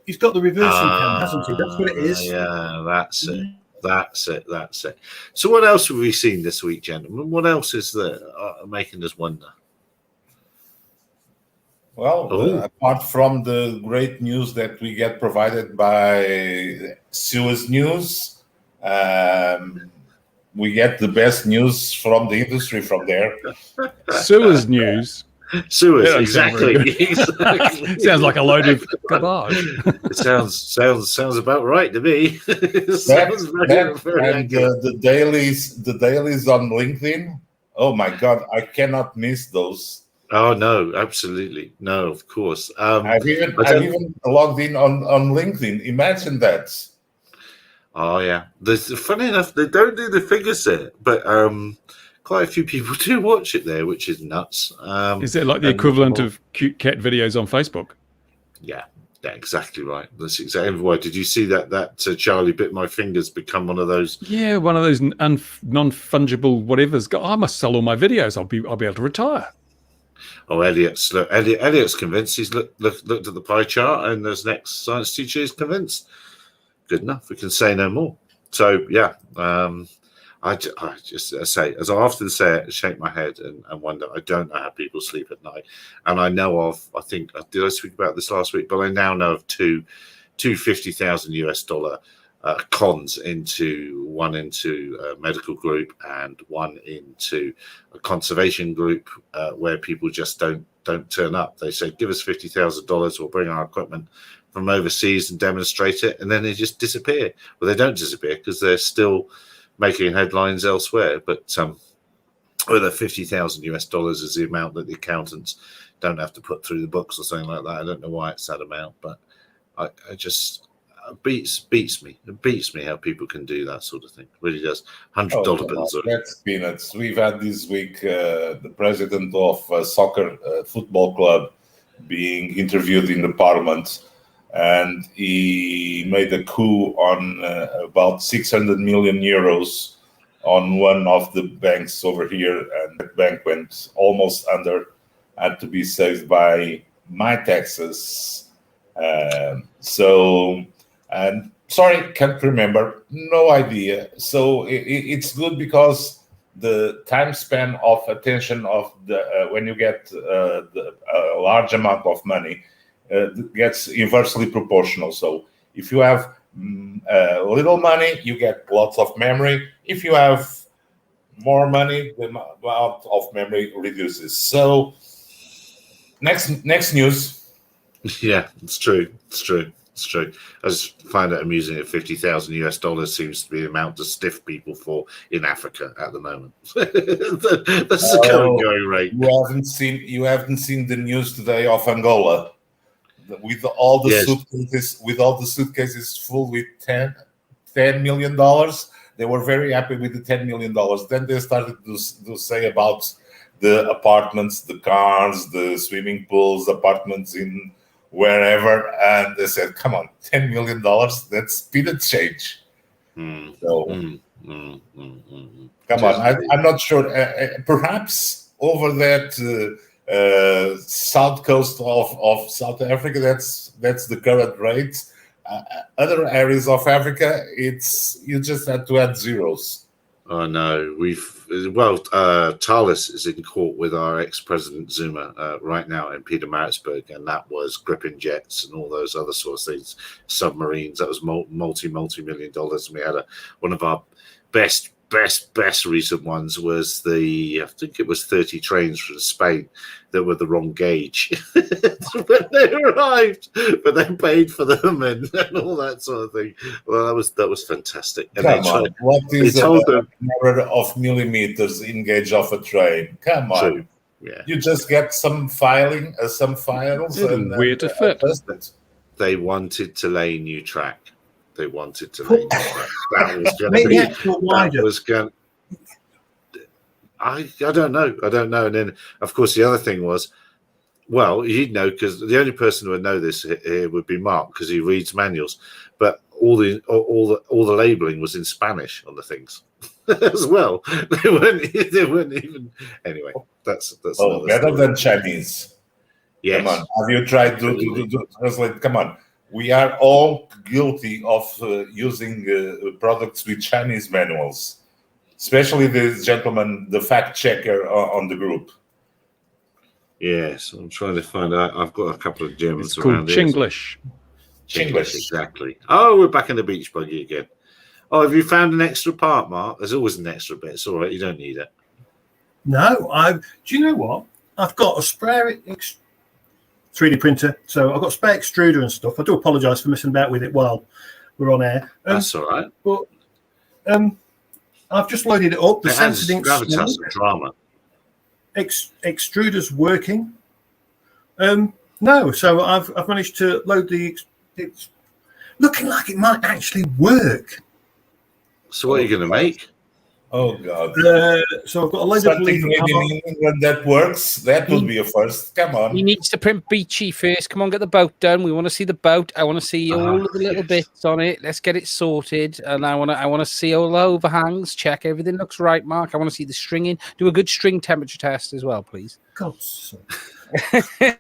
He's got the reversing cam, hasn't he? That's what it is. Yeah, that's it. That's it. So what else have we seen this week, gentlemen? What else is there making us wonder? Well, apart from the great news that we get provided by Suez News, we get the best news from the industry from there. Suez News. Suez, That doesn't sound very exactly. good. Sounds like a load of garbage. It sounds about right to me. It That, sounds very and the dailies on LinkedIn. Oh my God, I cannot miss those. Oh no, absolutely no, of course. I've even logged in on LinkedIn. Imagine that. Oh yeah, funny enough, they don't do the figures there, but quite a few people do watch it there, which is nuts. Is that like the equivalent of cute cat videos on Facebook? Yeah, exactly right. That's exactly why. Did you see that Charlie bit my fingers become one of those? Yeah, one of those non-fungible whatevers. I must sell all my videos. I'll be able to retire. Oh, Elliot's convinced. He's looked at the pie chart, and his next science teacher is convinced. Good enough. We can say no more. So yeah, I just say, as I often say, shake my head and wonder. I don't know how people sleep at night, and I know of. I think did I speak about this last week? But I now know of two $50,000 cons one into a medical group and one into a conservation group where people just don't turn up. They say, give us $50,000, we'll bring our equipment from overseas and demonstrate it, and then they just disappear. Well, they don't disappear because they're still making headlines elsewhere. But whether $50,000 is the amount that the accountants don't have to put through the books or something like that, I don't know why it's that amount, but I just beats me. It beats me how people can do that sort of thing. It really does. $100 bills. That's peanuts. We've had this week the president of soccer football club being interviewed in the parliament, and he made a coup on about 600 million euros on one of the banks over here, and that bank went almost under, had to be saved by my taxes. And sorry, can't remember, no idea. So it's good because the time span of attention of the when you get a large amount of money gets inversely proportional. So if you have little money, you get lots of memory. If you have more money, the amount of memory reduces. So next news. Yeah, it's true. I just find it amusing that $50,000 seems to be the amount to stiff people for in Africa at the moment. That's the current going rate. You haven't seen the news today of Angola with all the suitcases full with $10 million. They were very happy with the $10 million. Then they started to say about the apartments, the cars, the swimming pools, apartments in wherever, and they said, come on, $10 million, that's peanut change. Come on, I'm not sure. Perhaps over that south coast of South Africa, that's the current rate. Other areas of Africa, you just have to add zeros. Oh no, Thales is in court with our ex-president Zuma right now in Pietermaritzburg, and that was Gripen jets and all those other sorts of things, submarines. That was multi-million dollars. And we had one of our best recent ones was I think it was 30 trains from Spain that were the wrong gauge when they arrived, but they paid for them and all that sort of thing. Well, that was fantastic. And what is a number of millimeters in gauge of a train? Come on. True. Yeah. You just get some files and where to fit. They wanted to lay new track. That was going to be. I don't know. And then, of course, the other thing was, well, he'd know because the only person who would know this here would be Mark because he reads manuals. But all the labeling was in Spanish on the things as well. They weren't even. Anyway, that's better than Chinese. Yes. Come on, have you tried to translate? Come on. We are all guilty of using products with Chinese manuals, especially this gentleman, the fact checker on the group. Yes, I'm trying to find out. I've got a couple of Germans It's called around here. Chinglish. Chinglish, exactly. Oh, we're back in the beach buggy again. Oh, have you found an extra part, Mark? There's always an extra bit. It's all right. You don't need it. No, do you know what? I've got a spare 3D printer, so I've got a spare extruder and stuff. I do apologise for messing about with it while we're on air. That's all right. But I've just loaded it up. The sensor didn't gravitas and drama. Extruder's working. No, so I've managed to load it's looking like it might actually work. So what are you going to make? Oh God! So I've got a load of Something leaf made in England that works. That would be a first. Come on. He needs to print Beachy first. Come on, get the boat done. We want to see the boat. I want to see all of the little bits on it. Let's get it sorted. And I want to see all the overhangs. Check everything looks right, Mark. I want to see the stringing. Do a good string temperature test as well, please. God's sake.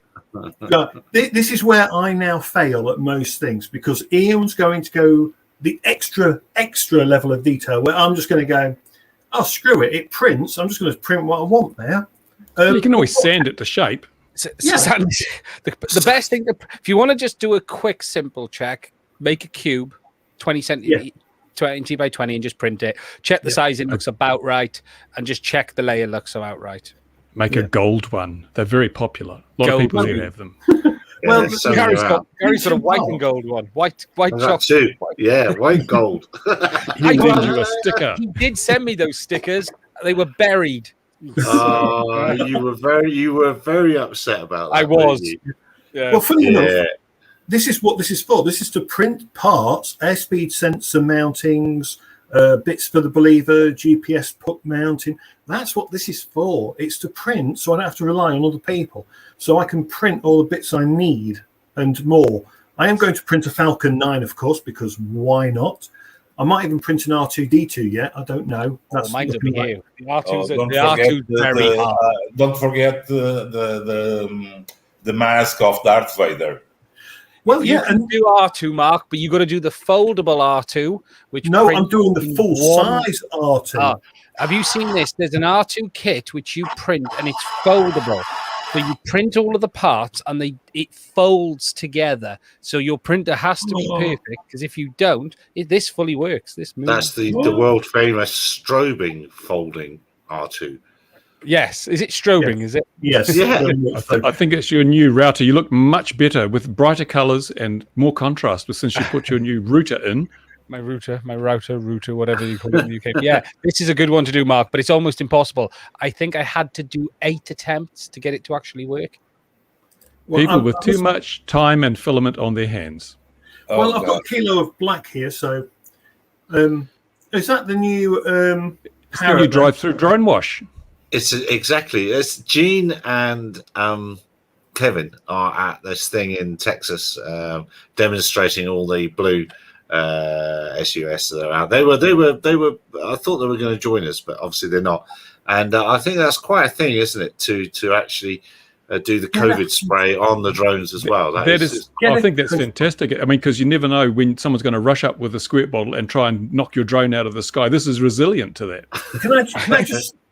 This is where I now fail at most things, because Ian's going to go the extra level of detail where I'm just going to go, oh, screw it, it prints. I'm just going to print what I want there. You can always sand it to shape. The best thing, if you want to just do a quick, simple check, make a cube, 20 centimeters. 20 by 20, and just print it. Check the sizing looks about right, and just check the layer looks about right. Make a gold one. They're very popular. A lot of people do have them. Well, Gary's got a white and gold one. White chocolate. Yeah, white gold. He send you a sticker. He did send me those stickers. They were buried. Oh, you were very upset about that. I was. Yeah. Well, funny enough, this is what this is for. This is to print parts, airspeed sensor mountings, bits for the believer, GPS puck mounting. That's what this is for. It's to print, so I don't have to rely on other people. So I can print all the bits I need and more. I am going to print a Falcon 9, of course, because why not? I might even print an R2D2 yet. I don't know. That's mine's over here. The R2's very hard. Don't forget the mask of Darth Vader. Well, you can do R2, Mark, but you got to do the foldable R2. I'm doing the full size R2. Have you seen this? There's an R2 kit which you print, and it's foldable. So you print all of the parts, and it folds together. So your printer has to be perfect, because if you don't, this fully works. This moves. That's the world famous strobing folding R2. Yes, is it strobing? Yes. Is it? Yes. Yeah. I think it's your new router. You look much better with brighter colors and more contrast since you put your new router in. My router, whatever you call it in the UK. Yeah, this is a good one to do, Mark, but it's almost impossible. I think I had to do 8 attempts to get it to actually work. People with too much time and filament on their hands. Well, I've got a kilo of black here, so is that the new it's the new drive-through drone wash? It's exactly. It's Gene and Kevin are at this thing in Texas, demonstrating all the blue SUS that are out. They were. I thought they were going to join us, but obviously they're not. And I think that's quite a thing, isn't it? To actually do the COVID spray on the drones as well. I think that's fantastic. I mean, because you never know when someone's going to rush up with a squirt bottle and try and knock your drone out of the sky. This is resilient to that.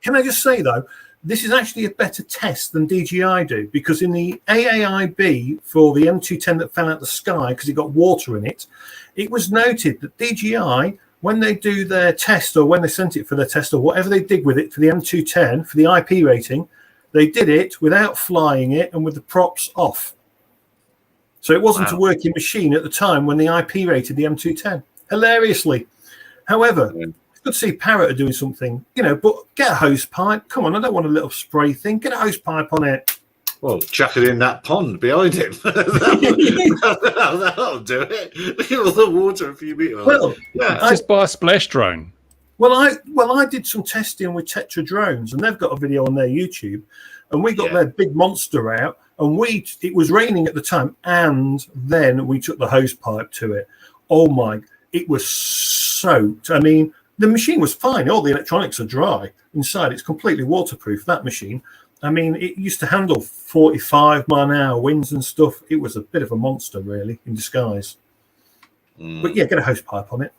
Can I just say though, this is actually a better test than DJI do, because in the AAIB for the M210 that fell out of the sky because it got water in it, it was noted that DJI, when they do their test or when they sent it for their test or whatever they did with it for the M210 for the IP rating, they did it without flying it and with the props off. So it wasn't a working machine at the time when the IP rated the M210. Hilariously. However, it's good to see Parrot are doing something, but get a hose pipe. Come on, I don't want a little spray thing. Get a hose pipe on it. Well, chuck it in that pond behind him. That'll do it. Look at all the water a few meters. Well, just buy a splash drone. Well, I did some testing with Tetra drones, and they've got a video on their YouTube, and we got their big monster out, and it was raining at the time, and then we took the hose pipe to it. Oh my! It was soaked. I mean, the machine was fine. All the electronics are dry inside. It's completely waterproof. That machine. I mean, it used to handle 45 mile an hour winds and stuff. It was a bit of a monster, really, in disguise. But yeah, get a hose pipe on it.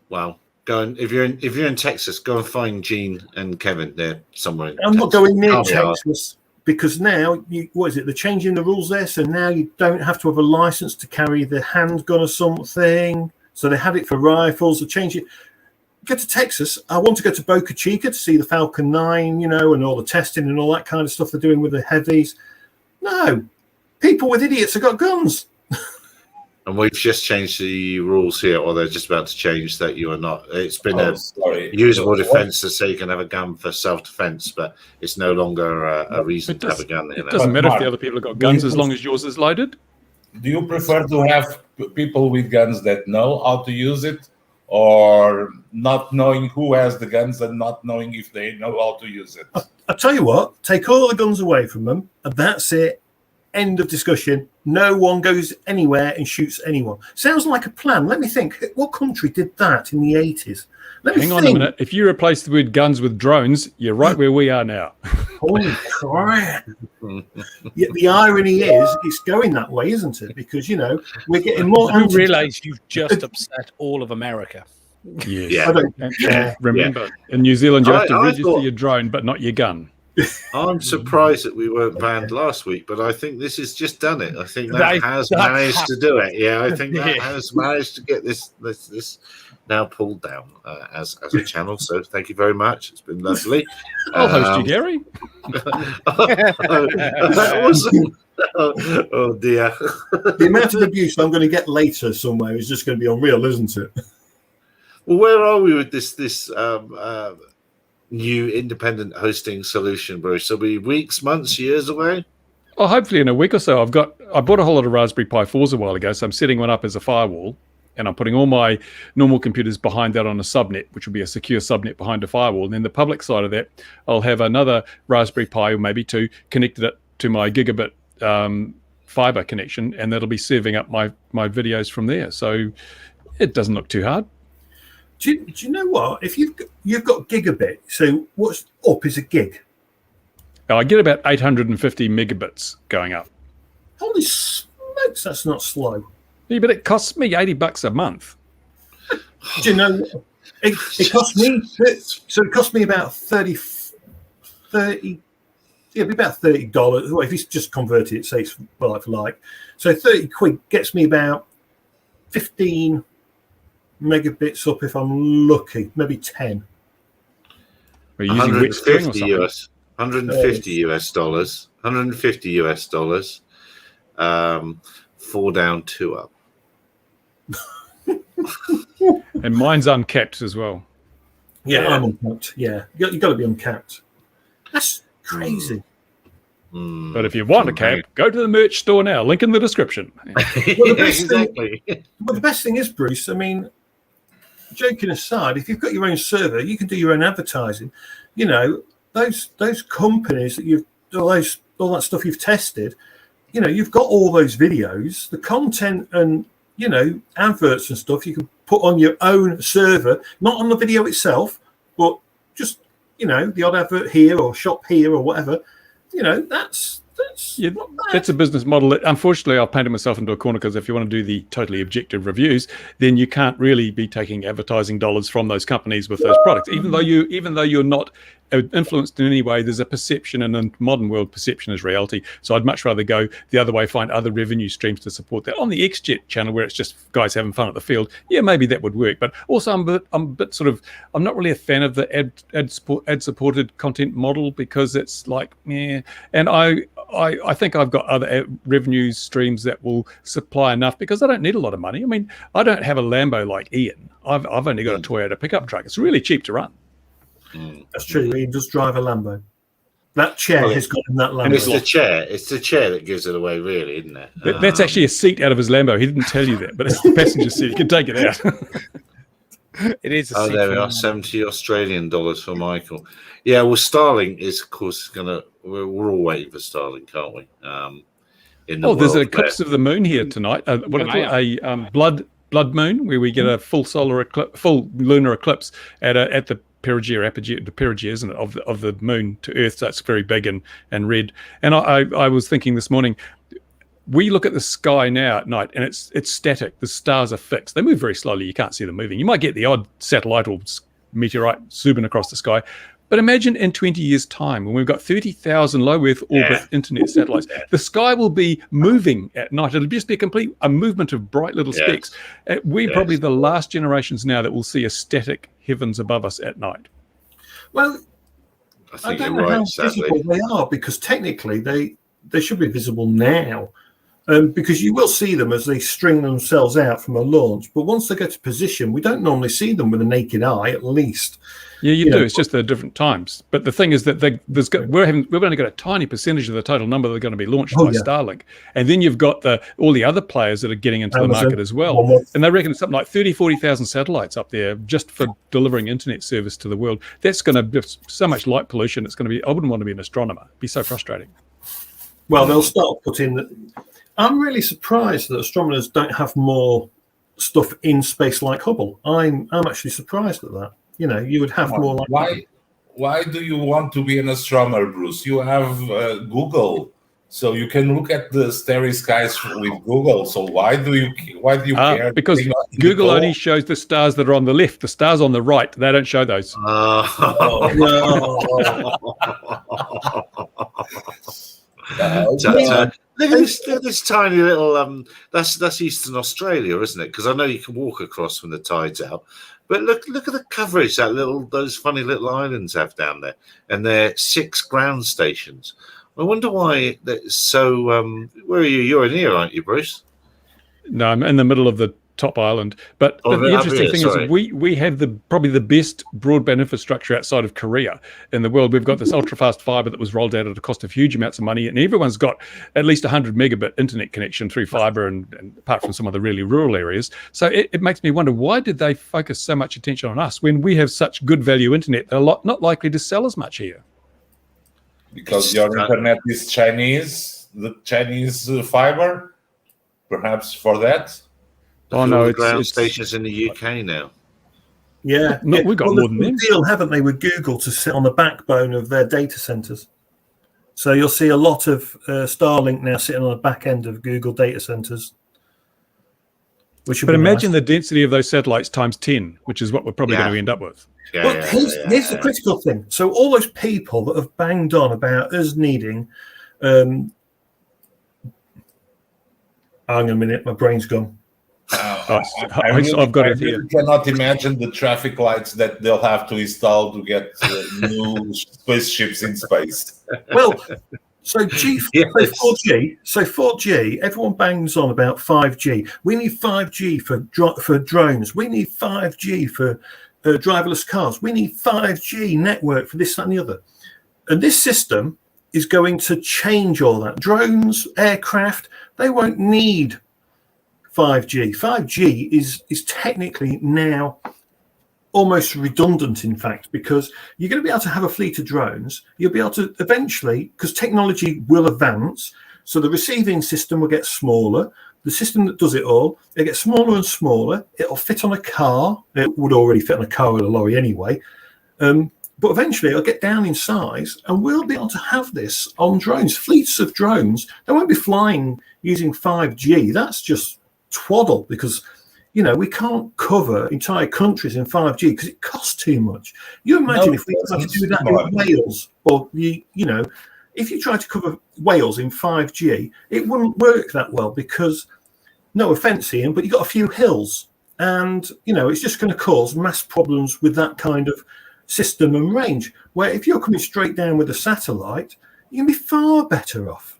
Well. If you're in Texas, go and find Gene and Kevin. They're somewhere. I'm not going near Texas because now they're changing the rules there. So now you don't have to have a license to carry the handgun or something. So they had it for rifles. They changed it. Go to Texas. I want to go to Boca Chica to see the Falcon 9, and all the testing and all that kind of stuff they're doing with the heavies. No, people with idiots have got guns. And we've just changed the rules here, or they're just about to change that you are not. It's been a usable defense to say you can have a gun for self-defense, but it's no longer a reason to have a gun. It doesn't matter if the other people have got guns as long as yours is loaded. Do you prefer to have people with guns that know how to use it, or not knowing who has the guns and not knowing if they know how to use it. I'll tell you what, take all the guns away from them, and that's it. End of discussion. No one goes anywhere and shoots anyone. Sounds like a plan. Let me think. What country did that in the 80s? Hang on a minute. If you replace the word guns with drones, you're right where we are now. Holy crap. Yeah, the irony is it's going that way, isn't it? Because, you know, we're getting more... You realise you've just upset all of America. Yes. Yeah. And remember, in New Zealand, you have to I register thought- your drone, but not your gun. I'm surprised that we weren't banned last week, but I think this has just done it. I think that That has has managed to do it. Yeah, I think that Yeah. has managed to get this now pulled down as a channel. So thank you very much. It's been lovely. I'll host you, Gary. That wasn't. Oh dear. The amount of abuse I'm going to get later somewhere is just going to be unreal, isn't it? Well, where are we with this new independent hosting solution, Bruce? Are we weeks, months, years away? Oh, hopefully in a week or so. I bought a whole lot of Raspberry Pi 4s a while ago, so I'm setting one up as a firewall, and I'm putting all my normal computers behind that on a subnet, which will be a secure subnet behind a firewall. And then the public side of that, I'll have another Raspberry Pi or maybe two connected it to my gigabit fiber connection, and that'll be serving up my videos from there. So it doesn't look too hard. Do you know what? If you've got gigabit, so what's up is a gig. I get about 850 megabits going up. Holy smokes, that's not slow. Yeah, but it costs me $80 a month. Do you know? It cost me. So it cost me about 30. Yeah, it'd be about $30. Well, if you just convert it, say it's like for like. So 30 quid gets me about 15 megabits up if I'm lucky, maybe 10. We're using wet string or 150 something. US, 150 US dollars, 150 US dollars. 4 down, 2 up. And mine's uncapped as well. Yeah, Yeah. I'm uncapped. Yeah, you got to be uncapped. That's crazy. Mm. But if you want a cap, go to the merch store now. Link in the description. the best thing- Exactly. Well, the best thing is, Bruce, I mean, joking aside, if you've got your own server, you can do your own advertising. You know, those companies that you've all that stuff you've tested, you know, you've got all those videos, the content and, you know, adverts and stuff you can put on your own server, not on the video itself, but just, you know, the odd advert here or shop here or whatever. You know, that's Yeah, not bad. that's a business model that, unfortunately, I've painted myself into a corner, because if you want to do the totally objective reviews, then you can't really be taking advertising dollars from those companies with those products. Even though you're not influenced in any way, there's a perception, and in modern world, perception is reality. So I'd much rather go the other way, find other revenue streams to support that. On the XJet channel, where it's just guys having fun at the field, yeah, maybe that would work. But also, I'm a bit sort of, I'm not really a fan of the ad supported content model, because it's like, yeah. And I think I've got other revenue streams that will supply enough, because I don't need a lot of money. I mean, I don't have a Lambo like Ian. I've only got a Toyota pickup truck. It's really cheap to run. That's true. He does drive a Lambo. That chair has got in that And it's Lambo. the chair. It's the chair that gives it away, really, isn't it? That's actually a seat out of his Lambo. He didn't tell you that, but it's the passenger seat. You can take it out. It is. Oh, there we are. 70 Australian dollars for Michael. Yeah, well, Starlink is, of course, gonna. We're all waiting for Starlink, aren't we? In the There's an world eclipse of the moon here tonight. What do you call it? A blood moon, where we get a full lunar eclipse at the perigee, isn't it, of the moon to Earth? So it's very big and red. And I was thinking this morning, we look at the sky now at night, and it's static. The stars are fixed. They move very slowly. You can't see them moving. You might get the odd satellite or meteorite zooming across the sky. But imagine in 20 years' time, when we've got 30,000 low Earth orbit internet satellites, the sky will be moving at night. It'll just be a movement of bright little specks. We're probably the last generations now that will see a static heavens above us at night. Well, I I think don't you're know how right, sadly. visible they are, because technically they should be visible now. because you will see them as they string themselves out from a launch. But once they get to position, we don't normally see them with a naked eye, at least. Yeah, you do. know. It's just at different times. But the thing is that we've only got a tiny percentage of the total number that are going to be launched by Starlink. And then you've got all the other players that are getting into the market as well. And they reckon it's something like 30, 40,000 satellites up there just for delivering internet service to the world. That's going to be so much light pollution. It's going to be, I wouldn't want to be an astronomer. It'd be so frustrating. Well, they'll start putting. I'm really surprised that astronomers don't have more stuff in space like Hubble. I'm actually surprised at that. You know, you would have more like. Why do you want to be an astronomer, Bruce? You have Google, so you can look at the starry skies with Google. So why do you care? Because Google only shows the stars that are on the left. The stars on the right, they don't show those. Look at this tiny little that's Eastern Australia, isn't it? Because I know you can walk across when the tide's out. But look at the coverage those funny little islands have down there, and they're 6 ground stations. I wonder why that's so. Where are you? You're in here, aren't you, Bruce? No, I'm in the middle of the top island. But the interesting thing is we have probably the best broadband infrastructure outside of Korea in the world. We've got this ultra fast fiber that was rolled out at a cost of huge amounts of money, and everyone's got at least 100 megabit internet connection through fiber, and apart from some of the really rural areas. So it makes me wonder, why did they focus so much attention on us when we have such good value internet? They're not likely to sell as much here. Because your internet is Chinese, the Chinese fiber, perhaps for that. Oh no, it's ground stations in the UK now. Yeah, we've got more than them. Deal, haven't they, with Google to sit on the backbone of their data centers? So you'll see a lot of Starlink now sitting on the back end of Google data centers. But imagine the density of those satellites times 10, which is what we're probably going to end up with. Here's the critical thing. So all those people that have banged on about us needing, hang on a minute, my brain's gone. I've got it here. I cannot imagine the traffic lights that they'll have to install to get new spaceships in space. Well, so 4G. So 4G. Everyone bangs on about 5G. We need 5G for drones. We need 5G for driverless cars. We need 5G network for this, that, and the other. And this system is going to change all that. Drones, aircraft, they won't need 5G. 5G is technically now almost redundant, in fact, because you're going to be able to have a fleet of drones. You'll be able to eventually, because technology will advance, so the receiving system will get smaller. The system that does it all, it gets smaller and smaller. It'll fit on a car. It would already fit on a car with a lorry anyway. But eventually it'll get down in size, and we'll be able to have this on drones, fleets of drones. They won't be flying using 5G. That's just twaddle, because we can't cover entire countries in 5G because it costs too much. You imagine if we tried to do that in Wales, or if you try to cover Wales in 5G, it wouldn't work that well, because, no offence, Ian, but you've got a few hills, and it's just going to cause mass problems with that kind of system and range. Where if you're coming straight down with a satellite, you can be far better off.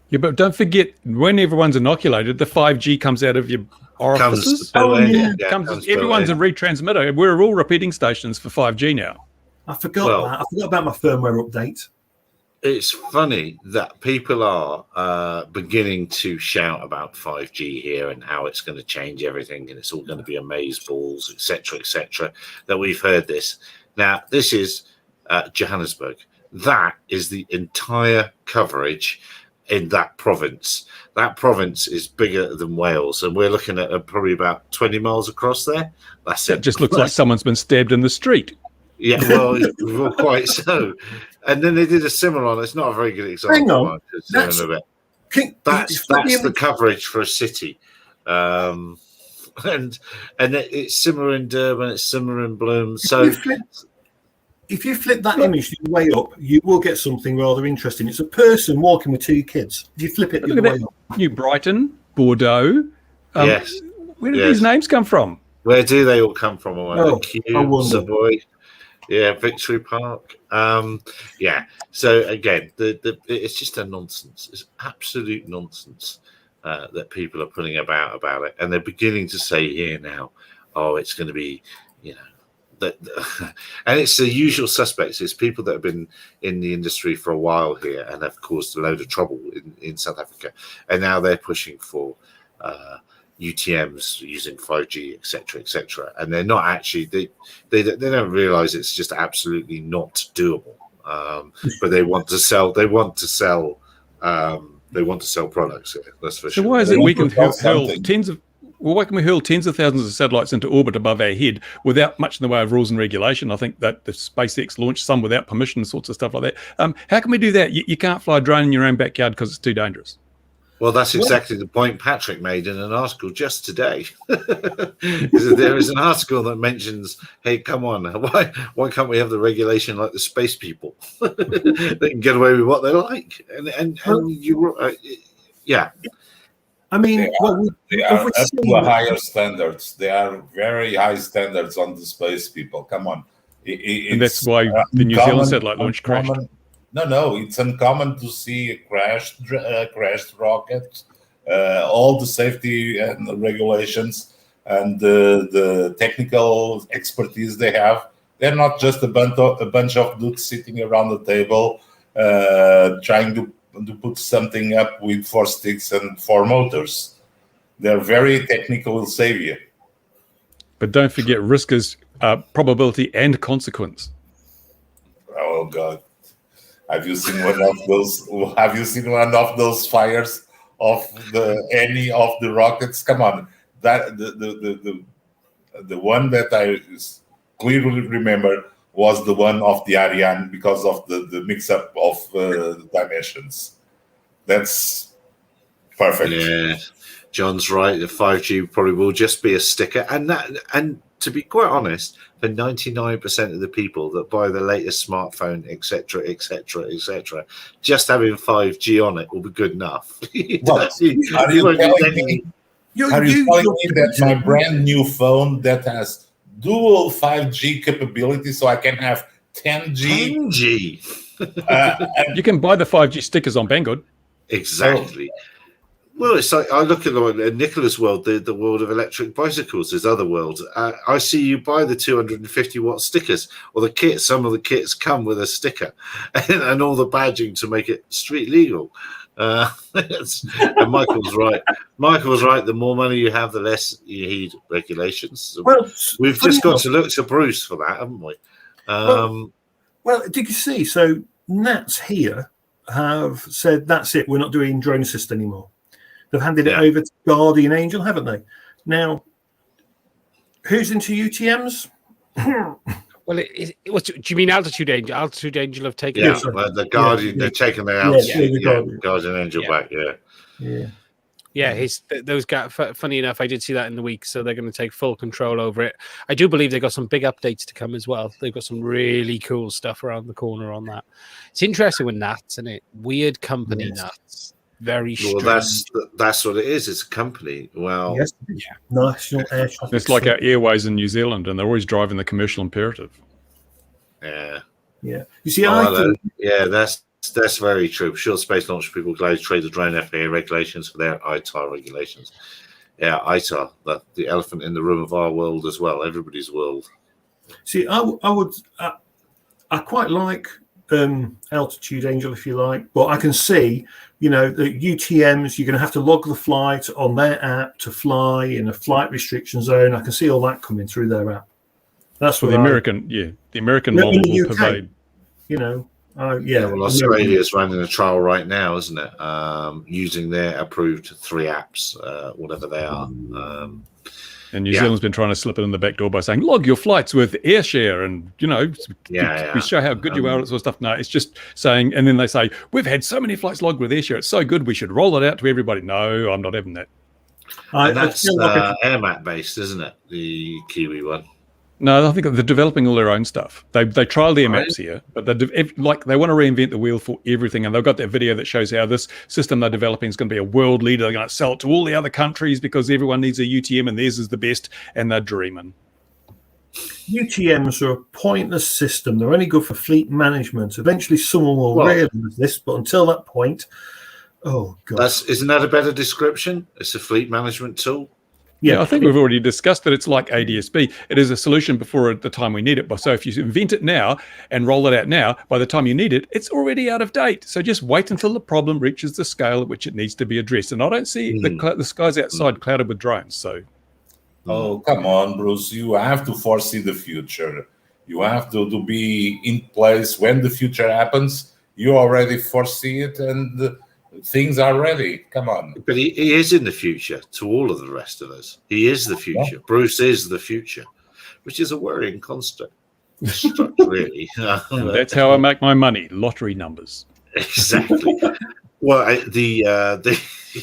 Yeah, but don't forget, when everyone's inoculated, the 5G comes out of your orifices. Everyone's a retransmitter. We're all repeating stations for 5G now. I forgot that. I forgot about my firmware update. It's funny that people are beginning to shout about 5G here and how it's going to change everything, and it's all going to be amazeballs, etc., that we've heard this. Now, this is Johannesburg. That is the entire coverage in that province. That province is bigger than Wales, and we're looking at probably about 20 miles across there. That's it. It just looks like someone's been stabbed in the street. Yeah, well, quite so. And then they did a similar one. It's not a very good example. Hang on. That's the coverage for a city. And it's similar in Durban, it's similar in Bloom. So if you flip that image the way up, you will get something rather interesting. It's a person walking with 2 kids. If you flip it the way up. New Brighton, Bordeaux. Yes. Where did these names come from? Where do they all come from? Savoy. Yeah, Victory Park. So again, it's just a nonsense. It's absolute nonsense. that people are putting about it, and they're beginning to say here now, oh, it's going to be, that, and it's the usual suspects. It's people that have been in the industry for a while here and have caused a load of trouble in South Africa, and now they're pushing for UTMs using 5G, etc., and they're not actually they don't realize it's just absolutely not doable. But they want to sell. They want to sell products here. That's for So sure. why is it we can hurl something. why can we hurl tens of thousands of satellites into orbit above our head without much in the way of rules and regulation? I think that the SpaceX launched some without permission, sorts of stuff like that. How can we do that? You can't fly a drone in your own backyard because it's too dangerous. Well, that's exactly the point Patrick made in an article just today. There is an article that mentions, hey, come on, why can't we have the regulation like the space people? They can get away with what they like. And you, yeah. I mean, They are up to higher standards. They are very high standards on the space people. Come on. And that's why the New Zealand satellite launch crashed. No, it's uncommon to see a crashed rocket. All the safety and regulations and the technical expertise they have. They're not just a bunch of dudes sitting around the table trying to put something up with 4 sticks and 4 motors. They're very technical savior. But don't forget, risk is probability and consequence. Oh God. Have you seen one of those? Have you seen one of those fires of any of the rockets? Come on, that the one that I clearly remember was the one of the Ariane because of the mix-up of dimensions. That's perfect. Yeah, John's right. The 5G probably will just be a sticker, and to be quite honest, for 99% of the people that buy the latest smartphone, etc., just having 5G on it will be good enough. Well, are you telling me that my brand new phone that has dual 5G capability, so I can have 10G? 10G. You can buy the 5G stickers on Banggood. Exactly. Well, it's like I look at Nicola's world, the world of electric bicycles, there's other worlds. I see you buy the 250 watt stickers or the kit. Some of the kits come with a sticker and all the badging to make it street legal. And Michael's right. Michael's right. The more money you have, the less you heed regulations. Well, we've just got to look to Bruce for that, haven't we? Well, did you see? So Nats here have said that's it. We're not doing drone assist anymore. They've handed it over to Guardian Angel, haven't they? Now, who's into UTMs? Well, do you mean Altitude Angel? Altitude Angel have taken Yeah, it out. well, the Guardian, they're taking their Guardian Angel back, Yeah, those guys. Funny enough, I did see that in the week, so they're going to take full control over it. I do believe they've got some big updates to come as well. They've got some really cool stuff around the corner on that. It's interesting with Nats, isn't it? Weird company Nats. Very strange. Well, that's what it is. It's a company. Well, National Air Traffic. It's like our airways in New Zealand, and they're always driving the commercial imperative. Yeah. You see, I think, that's very true. Short space launch people glide trade the drone FAA regulations for their ITAR regulations. Yeah, ITAR, the elephant in the room of our world as well, everybody's world. See, I quite like Altitude Angel, if you like, but I can see, the UTMs, you're going to have to log the flight on their app to fly in a flight restriction zone. I can see all that coming through their app. That's what the American model will pervade. Well, Australia is running a trial right now, isn't it? Using their approved 3 apps, whatever they are. And New Zealand's been trying to slip it in the back door by saying, log your flights with AirShare and, we show how good you are, that sort of stuff. No, it's just saying, and then they say, we've had so many flights logged with AirShare. It's so good, we should roll it out to everybody. No, I'm not having that. And that's AirMap based, isn't it? The Kiwi one. No, I think they're developing all their own stuff. They trialed their maps here, but they want to reinvent the wheel for everything. And they've got that video that shows how this system they're developing is going to be a world leader. They're going to sell it to all the other countries because everyone needs a UTM and theirs is the best. And they're dreaming. UTMs are a pointless system. They're only good for fleet management. Eventually, someone will realize this, but until that point, Oh God. Isn't that a better description? It's a fleet management tool. Yeah, I think we've already discussed that it's like ADSB. It is a solution before the time we need it. But so if you invent it now and roll it out now, by the time you need it, it's already out of date. So just wait until the problem reaches the scale at which it needs to be addressed. And I don't see the skies outside clouded with drones. So, Oh, come on, Bruce. You have to foresee the future. You have to be in place when the future happens. You already foresee it, and things are ready. Come on. But he is in the future to all of the rest of us. He is the future. Bruce is the future, which is a worrying construct, really. and that's how I make my money, lottery numbers. Exactly. Well,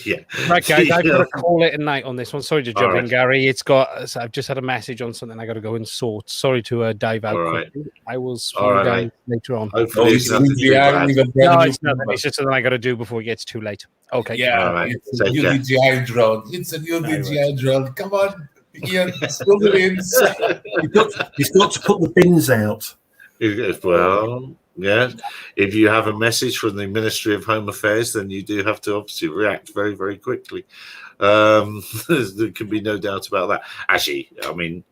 yeah. Right, guys, I've got to call it a night on this one. Sorry to jump in, right. Gary. I've just had a message on something I got to go and sort. Sorry to dive out. All right. Quickly. I will All slow right, down mate. later on. Hopefully, it's nothing too UDGI, bad. No, it's nothing. It's just something I got to do before it gets too late. Okay. Yeah, All right. it's a Take care. UDGI drone. It's a UDGI drone. Come on, Ian, spill the beans. He's got to put the bins out. Well, yeah. If you have a message from the Ministry of Home Affairs, then you do have to obviously react very, very quickly. There can be no doubt about that. Actually, I mean,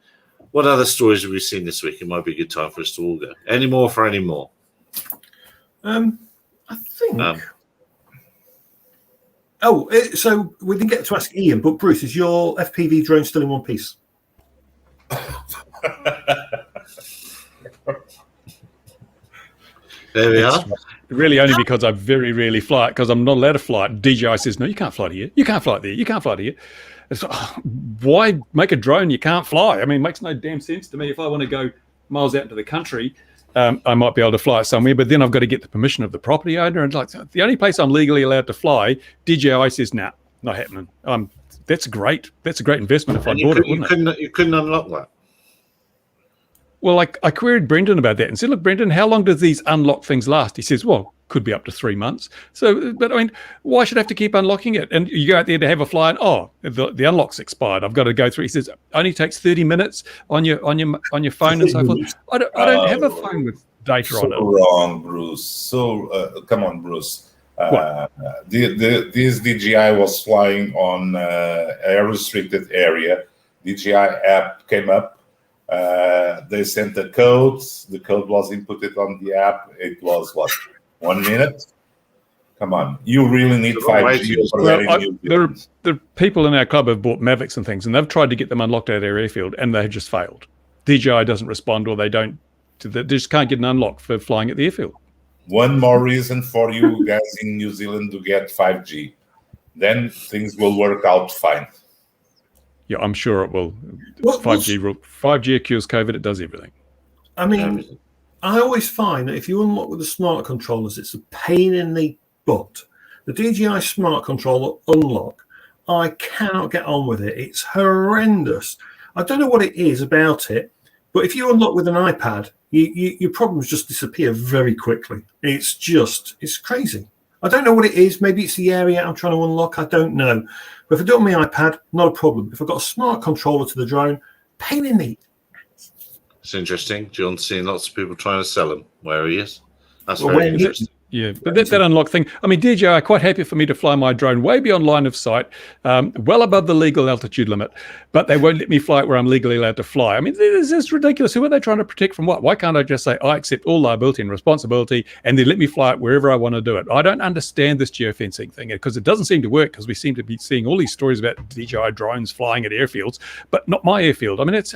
what other stories have we seen this week? It might be a good time for us to all go. Any more for any more? I think. So we didn't get to ask Ian, but Bruce, is your FPV drone still in one piece? There we are. Really only because I very rarely fly it, because I'm not allowed to fly it. DJI says, no, you can't fly it here. You can't fly it there. You can't fly it here. It's, why make a drone you can't fly? I mean, it makes no damn sense to me. If I want to go miles out into the country, I might be able to fly it somewhere, but then I've got to get the permission of the property owner. And like the only place I'm legally allowed to fly, DJI says, nah, not happening. That's great. That's a great investment if I bought it, wouldn't it? You couldn't unlock that. Well, I queried Brendan about that and said, look, Brendan, how long do these unlock things last? He says, well, could be up to 3 months. So, but I mean, why should I have to keep unlocking it? And you go out there to have a fly and, the unlock's expired. I've got to go through. He says, only takes 30 minutes on your phone and so forth. I don't have a phone with data on it. So wrong, Bruce. So, come on, Bruce. This DJI was flying on a restricted area. DJI app came up. They sent the code. The code was inputted on the app. It was 1 minute? Come on, you really need 5G. There are people in our club have bought Mavics and things, and they've tried to get them unlocked out of their airfield, and they have just failed. DJI doesn't respond, or they just can't get an unlock for flying at the airfield. One more reason for you guys in New Zealand to get 5G. Then things will work out fine. Yeah, I'm sure it will. 5G cures COVID. It does everything. I mean, I always find that if you unlock with the smart controllers, it's a pain in the butt. The DJI smart controller unlock, I cannot get on with it. It's horrendous. I don't know what it is about it, but if you unlock with an iPad, your problems just disappear very quickly. It's crazy. I don't know what it is. Maybe it's the area I'm trying to unlock. I don't know. But if I do it on my iPad, not a problem. If I've got a smart controller to the drone, pain in the. It's interesting. John's seeing lots of people trying to sell him where he is. That's Well, very when interesting. Yeah, but that unlock thing, I mean, DJI are quite happy for me to fly my drone way beyond line of sight, well above the legal altitude limit, but they won't let me fly it where I'm legally allowed to fly. I mean, this is ridiculous. Who are they trying to protect from what? Why can't I just say, I accept all liability and responsibility, and then let me fly it wherever I want to do it? I don't understand this geofencing thing, because it doesn't seem to work, because we seem to be seeing all these stories about DJI drones flying at airfields, but not my airfield. I mean, it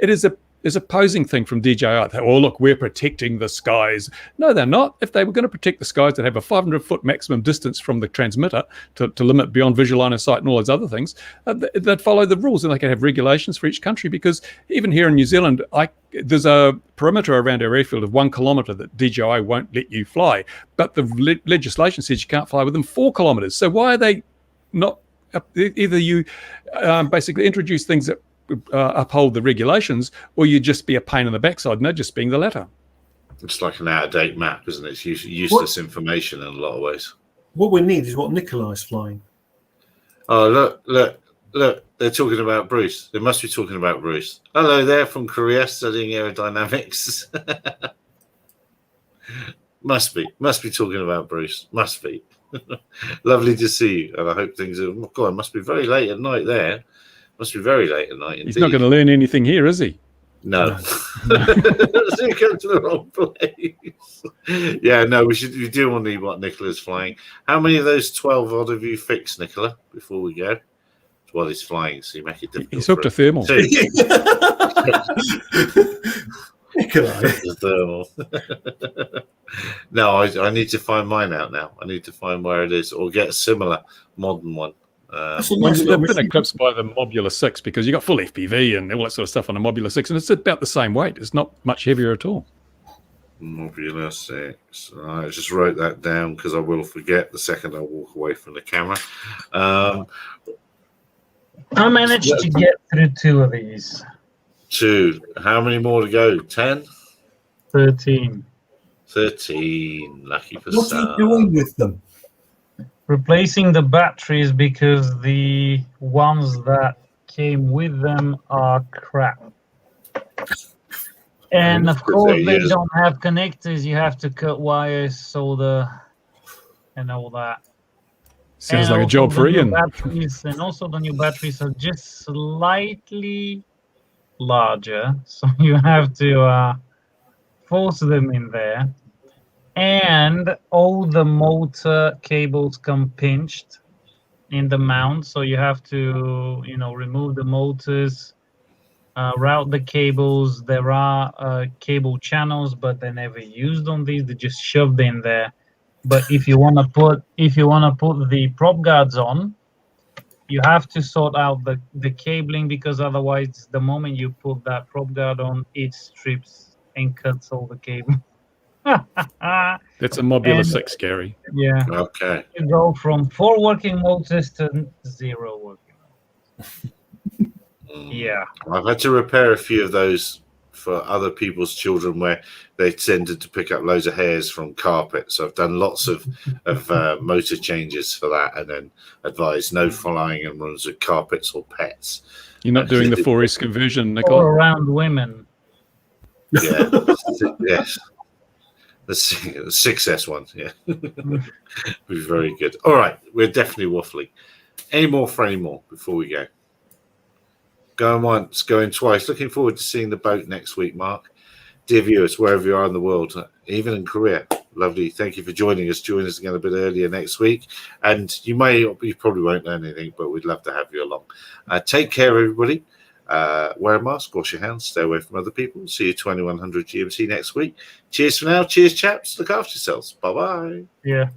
is a posing thing from DJI. Oh, look, we're protecting the skies. No, they're not. If they were going to protect the skies that have a 500-foot maximum distance from the transmitter to limit beyond visual line of sight and all those other things, they'd follow the rules, and they could have regulations for each country, because even here in New Zealand, there's a perimeter around our airfield of 1 kilometre that DJI won't let you fly. But the legislation says you can't fly within 4 kilometres. So why are they not? Either you basically introduce things that uphold the regulations, or you just be a pain in the backside, and they're just being the latter. It's like an out-of-date map, isn't it? It's useless information in a lot of ways. What we need is what Nikolai's flying. Oh, look. They're talking about Bruce. They must be talking about Bruce. Hello there from Korea, studying aerodynamics. Must be talking about Bruce. Must be. Lovely to see you, and I hope things are. Oh God, it must be very late at night there. Must be very late at night. Indeed. He's not going to learn anything here, is he? No. So you come to the wrong place. Yeah, no, we do want to see what Nicola's flying. How many of those 12 odd have you fixed, Nicola, before we go? While he's flying, so you make it difficult. He's hooked a thermal. Thermal. No, I need to find mine out now. I need to find where it is, or get a similar modern one. They've been eclipsed by the Mobula 6 because you got full FPV and all that sort of stuff on the Mobula 6, and it's about the same weight. It's not much heavier at all. Mobula 6. I just wrote that down because I will forget the second I walk away from the camera. I managed to get through 2 of these. 2. How many more to go? 10? 13. 13. Lucky for What are some. you doing with them? Replacing the batteries because the ones that came with them are crap. And of course, they don't have connectors. You have to cut wires, solder, and all that. Sounds like a job for Ian. And also the new batteries are just slightly larger, so you have to force them in there. And all the motor cables come pinched in the mount, so you have to, remove the motors, route the cables. There are cable channels, but they're never used on these. They're just shoved in there. But if you want to put the prop guards on, you have to sort out the cabling, because otherwise, the moment you put that prop guard on, it strips and cuts all the cable. That's a Mobula 6, Gary. Yeah. Okay. You go from 4 working motors to 0 working motors. Yeah. I've had to repair a few of those for other people's children where they tended to pick up loads of hairs from carpet. So I've done lots of motor changes for that, and then advised no flying in rooms with carpets or pets. You're not doing the 4S conversion, All Nicola? around women. Yeah. Yes. The 6S one, yeah. Be very good. All right, we're definitely waffling. Any more for any more before we go? Going once, going twice. Looking forward to seeing the boat next week, Mark. Dear viewers, wherever you are in the world, even in Korea, lovely. Thank you for joining us. Join us again a bit earlier next week. And you probably won't learn anything, but we'd love to have you along. Take care, everybody. Wear a mask, wash your hands, stay away from other people. See you 2100 GMT next week. Cheers for now. Cheers, chaps. Look after yourselves. Bye-bye. Yeah.